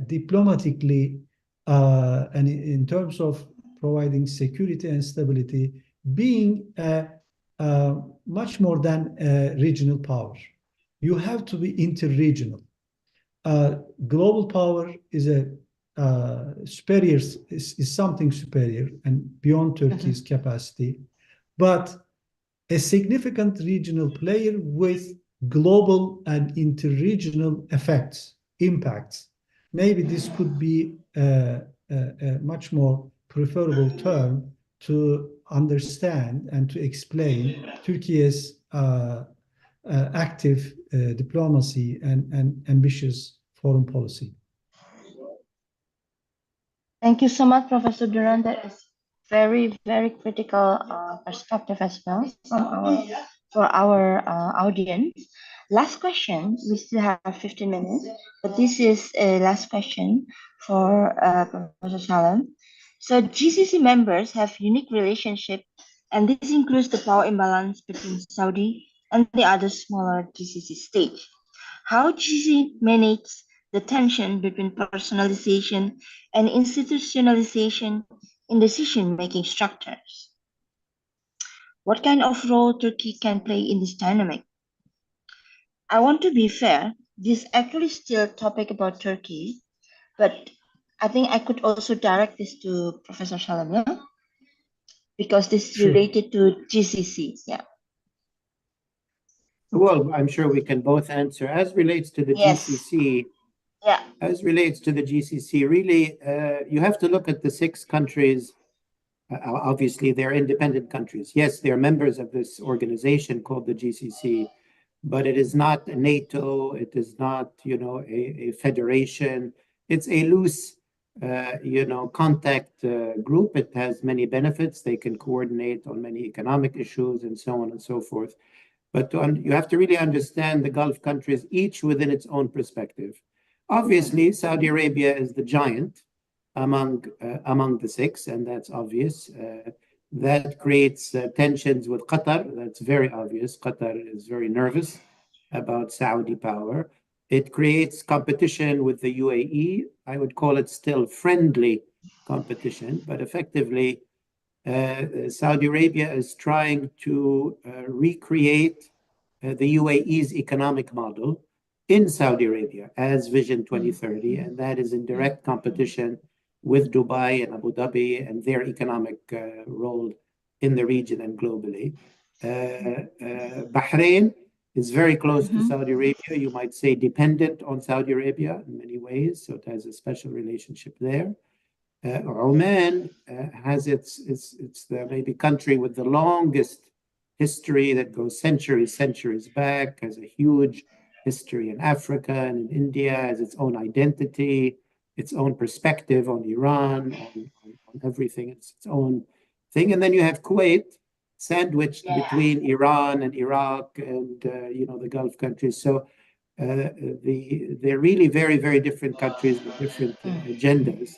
diplomatically and in terms of providing security and stability, being much more than a regional power. You have to be interregional. Global power is a superior, is something superior and beyond Turkey's capacity, but a significant regional player with global and interregional effects, impacts. Maybe this could be a much more preferable term to understand and to explain Turkey's active diplomacy and ambitious foreign policy. Thank you so much, Professor Duran. That is very, very critical perspective as well for our audience. Last question. We still have 15 minutes, but this is a last question for Professor Shalom. So GCC members have unique relationship, and this includes the power imbalance between Saudi and the other smaller GCC states. How GCC manages the tension between personalization and institutionalization in decision-making structures. What kind of role Turkey can play in this dynamic? I want to be fair, this actually still a topic about Turkey, but I think I could also direct this to Professor Shalom, yeah? Because this is Sure. related to GCC. Yeah. Well, I'm sure we can both answer. As relates to the Yes. GCC, Yeah. really, you have to look at the 6 countries. Obviously, they're independent countries. Yes, they're members of this organization called the GCC, but it is not NATO. It is not, a federation. It's a loose, contact group. It has many benefits. They can coordinate on many economic issues and so on and so forth. But you have to really understand the Gulf countries, each within its own perspective. Obviously, Saudi Arabia is the giant among the 6, and that's obvious. That creates tensions with Qatar. That's very obvious. Qatar is very nervous about Saudi power. It creates competition with the UAE. I would call it still friendly competition, but effectively, Saudi Arabia is trying to recreate the UAE's economic model in Saudi Arabia as Vision 2030, and that is in direct competition with Dubai and Abu Dhabi and their economic role in the region and globally. Bahrain is very close to Saudi Arabia. You might say dependent on Saudi Arabia in many ways, so it has a special relationship there. Oman has it's the maybe country with the longest history that goes centuries back, has a huge history in Africa and in India, has its own identity, its own perspective on Iran, on everything. It's its own thing. And then you have Kuwait, sandwiched between Iran and Iraq and the Gulf countries. So they're really very, very different countries with different agendas.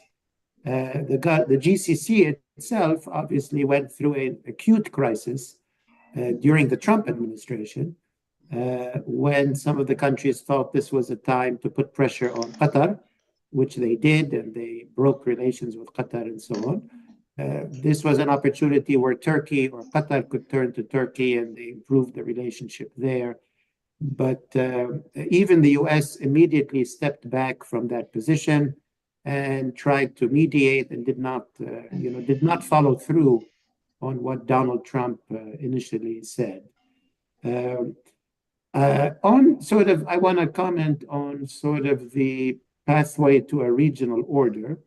The GCC itself obviously went through an acute crisis during the Trump administration, when some of the countries thought this was a time to put pressure on Qatar, which they did, and they broke relations with Qatar and so on. This was an opportunity where Turkey or Qatar could turn to Turkey, and they improved the relationship there. But even the US immediately stepped back from that position and tried to mediate and did not follow through on what Donald Trump initially said. I want to comment on sort of the pathway to a regional order.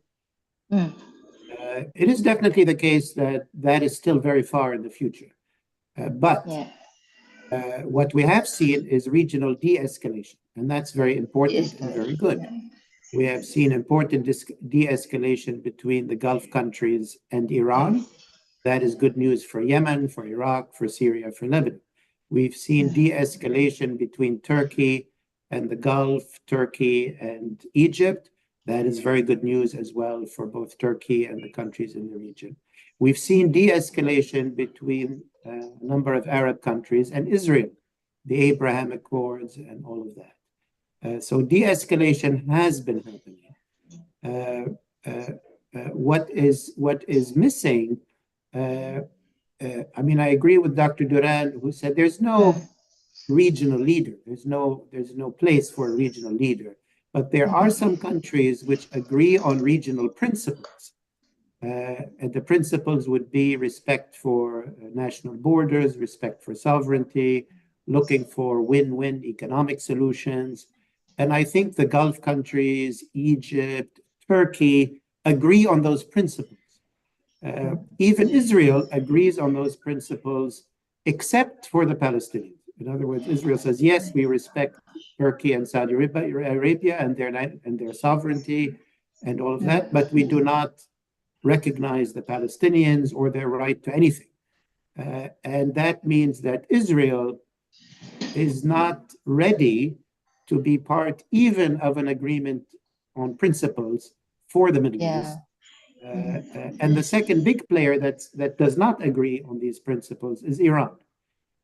It is definitely the case that is still very far in the future. But what we have seen is regional de-escalation, and that's very important and very good. We have seen important de-escalation between the Gulf countries and Iran. That is good news for Yemen, for Iraq, for Syria, for Lebanon. We've seen de-escalation between Turkey and the Gulf, Turkey and Egypt. That is very good news as well for both Turkey and the countries in the region. We've seen de-escalation between a number of Arab countries and Israel, the Abraham Accords and all of that. So de-escalation has been happening. What is missing? I agree with Dr. Duran, who said there's no regional leader. There's no place for a regional leader. But there are some countries which agree on regional principles. And the principles would be respect for national borders, respect for sovereignty, looking for win-win economic solutions. And I think the Gulf countries, Egypt, Turkey, agree on those principles. Even Israel agrees on those principles, except for the Palestinians. In other words, Israel says, yes, we respect Turkey and Saudi Arabia and their sovereignty and all of that, but we do not recognize the Palestinians or their right to anything. And that means that Israel is not ready to be part even of an agreement on principles for the Middle East. And the second big player that does not agree on these principles is Iran.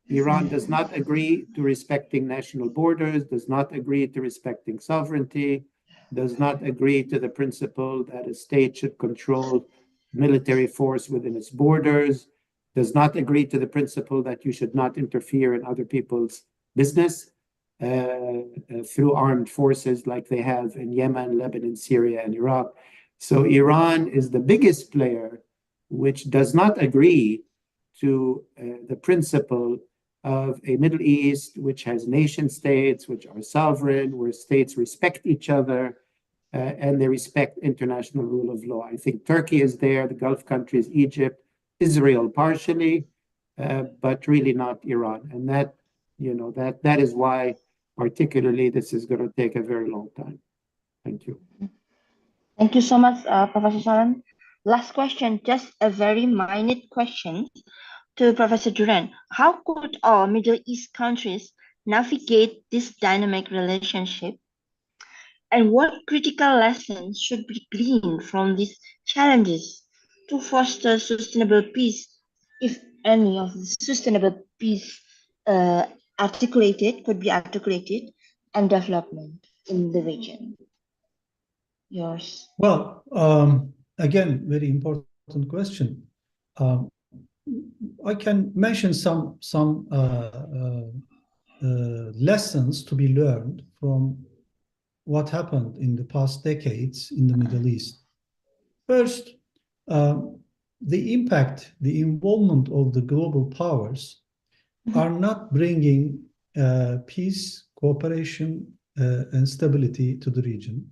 Iran does not agree to respecting national borders, does not agree to respecting sovereignty, does not agree to the principle that a state should control military force within its borders, does not agree to the principle that you should not interfere in other people's business through armed forces like they have in Yemen, Lebanon, Syria, and Iraq. So Iran is the biggest player which does not agree to the principle of a Middle East which has nation states, which are sovereign, where states respect each other, and they respect international rule of law. I think Turkey is there, the Gulf countries, Egypt, Israel partially, but really not Iran. And that is why particularly this is going to take a very long time. Thank you. Thank you so much, Professor Salam. Last question, just a very minute question to Professor Duran. How could all Middle East countries navigate this dynamic relationship? And what critical lessons should be gleaned from these challenges to foster sustainable peace, if any of the sustainable peace could be articulated, and development in the region? Yours. Well, again, very important question. I can mention some lessons to be learned from what happened in the past decades in the Middle East. First, the impact, the involvement of the global powers are not bringing peace, cooperation, and stability to the region.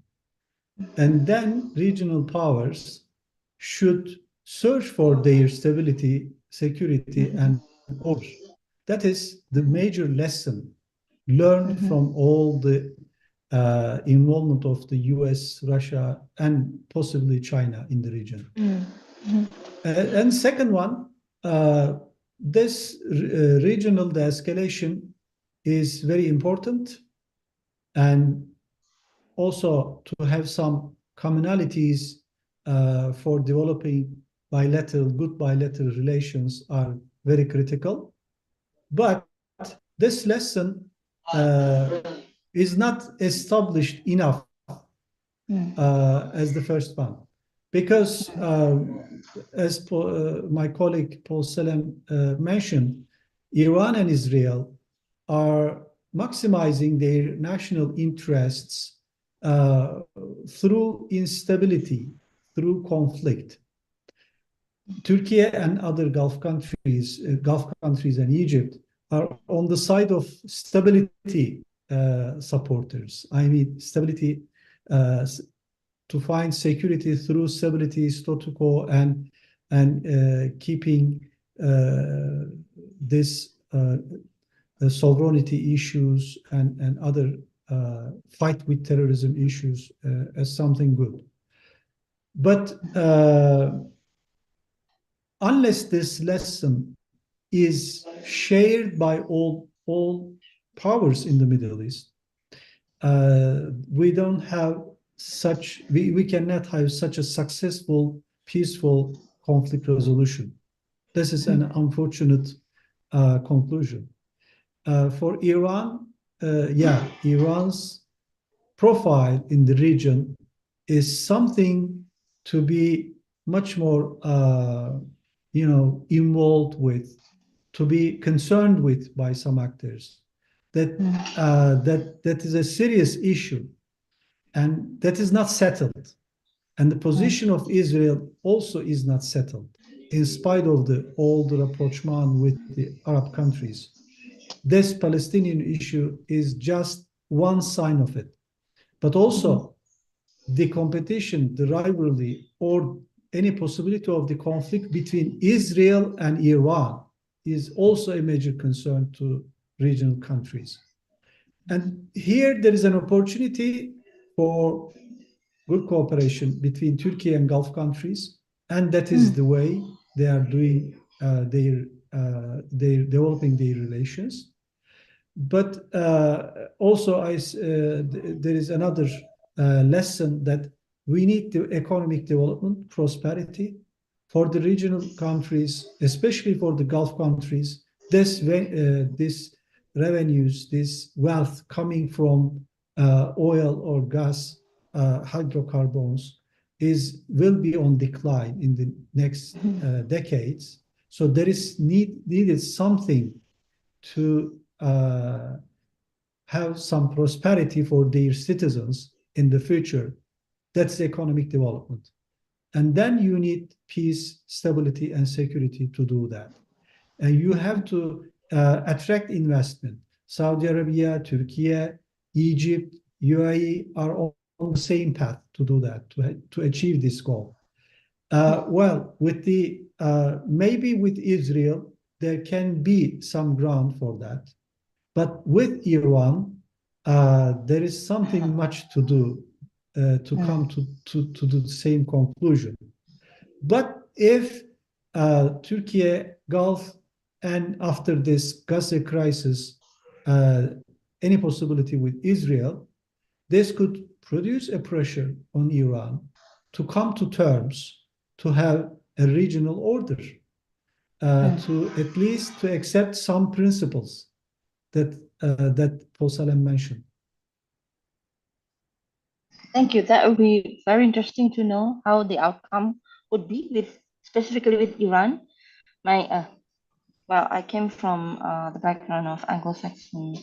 And then regional powers should search for their stability, security, and order. That is the major lesson learned from all the involvement of the US, Russia, and possibly China in the region. And second one, this regional de-escalation is very important, and also to have some commonalities for developing good bilateral relations are very critical. But this lesson is not established enough as the first one. Because as my colleague Paul Salem mentioned, Iran and Israel are maximizing their national interests through instability, through conflict. Turkey and other Gulf countries and Egypt are on the side of stability supporters. I mean, stability to find security through stability, status quo, and keeping this sovereignty issues and other fight with terrorism issues as something good. But unless this lesson is shared by all powers in the Middle East, we cannot have such a successful, peaceful conflict resolution. This is an unfortunate conclusion. For Iran, Iran's profile in the region is something to be much more, involved with, to be concerned with by some actors. That is a serious issue, and that is not settled. And the position of Israel also is not settled, in spite of all the rapprochement with the Arab countries. This Palestinian issue is just one sign of it. But also, the competition, the rivalry, or any possibility of the conflict between Israel and Iran is also a major concern to regional countries. And here there is an opportunity for good cooperation between Turkey and Gulf countries, and that is the way they are doing they're developing their relations. But also there is another lesson that we need the economic development, prosperity for the regional countries, especially for the Gulf countries. This revenues, this wealth coming from oil or gas, hydrocarbons, will be on decline in the next decades. So there is needed something to have some prosperity for their citizens in the future. That's economic development. And then you need peace, stability, and security to do that. And you have to attract investment. Saudi Arabia, Turkey, Egypt, UAE are all on the same path to do that, to achieve this goal. Well, with the maybe with Israel, there can be some ground for that. But with Iran, there is something much to do to come to the same conclusion. But if Turkey, Gulf, and after this Gaza crisis, any possibility with Israel, this could produce a pressure on Iran to come to terms, to have a regional order, to at least to accept some principles that Paul Salem mentioned. Thank you. That would be very interesting to know how the outcome would be specifically with Iran. Well, I came from the background of Anglo-Saxon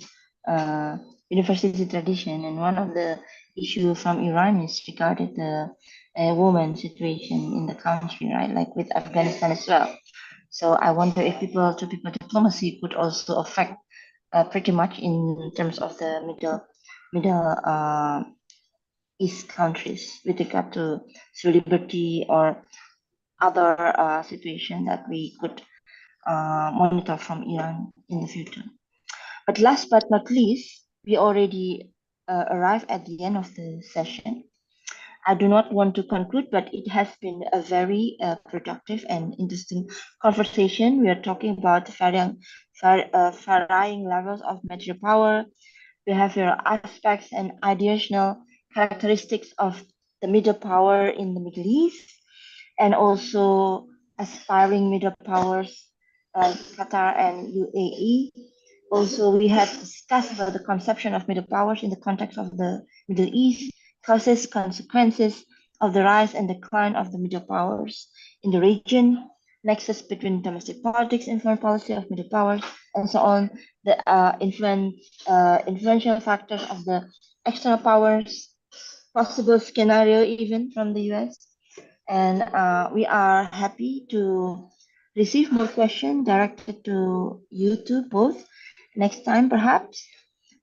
university tradition, and one of the issues from Iran is regarding the woman situation in the country, right? Like with Afghanistan as well. So I wonder if people-to-people diplomacy could also affect pretty much in terms of the Middle East countries with regard to civil liberty or other situation that we could monitor from Iran in the future. But last but not least, we already arrived at the end of the session. I do not want to conclude, but it has been a very productive and interesting conversation. We are talking about varying levels of material power, behavioral aspects, and ideational characteristics of the middle power in the Middle East, and also aspiring middle powers like Qatar and UAE. Also, we have discussed about the conception of middle powers in the context of the Middle East, causes, consequences of the rise and decline of the middle powers in the region, nexus between domestic politics and foreign policy of middle powers, and so on, the influential factors of the external powers, possible scenario even from the US. And we are happy to receive more questions directed to you two both next time perhaps,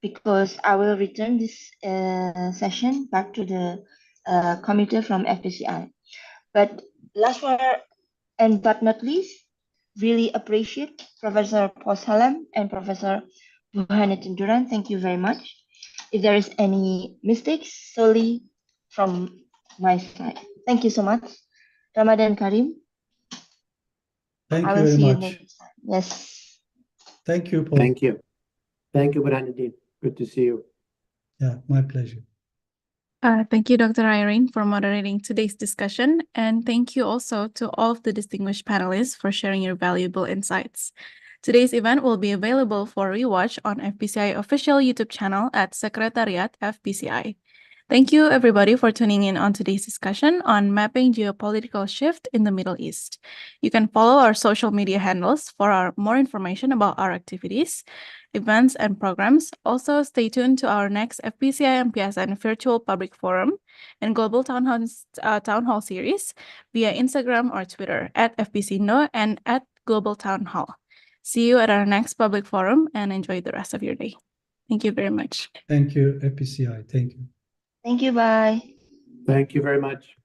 because I will return this session back to the committee from FPCI. But last one and but not least, really appreciate Professor Paul Salem and Professor Burhanuddin Duran. Thank you very much. If there is any mistakes, solely from my side. Thank you so much. Ramadan Karim. Thank I you will very see you much. next time. Yes. Thank you, Paul. Thank you. Thank you, Burhanuddin. Good to see you. Yeah, my pleasure. Thank you, Dr. Irene, for moderating today's discussion. And thank you also to all of the distinguished panelists for sharing your valuable insights. Today's event will be available for rewatch on FPCI official YouTube channel at Secretariat FPCI. Thank you, everybody, for tuning in on today's discussion on mapping geopolitical shift in the Middle East. You can follow our social media handles for more information about our activities, events, and programs. Also, stay tuned to our next FPCI-MPSN virtual public forum and global town hall series via Instagram or Twitter at FPCNO and at Global Town Hall. See you at our next public forum and enjoy the rest of your day. Thank you very much. Thank you, FPCI. Thank you. Thank you. Bye. Thank you very much.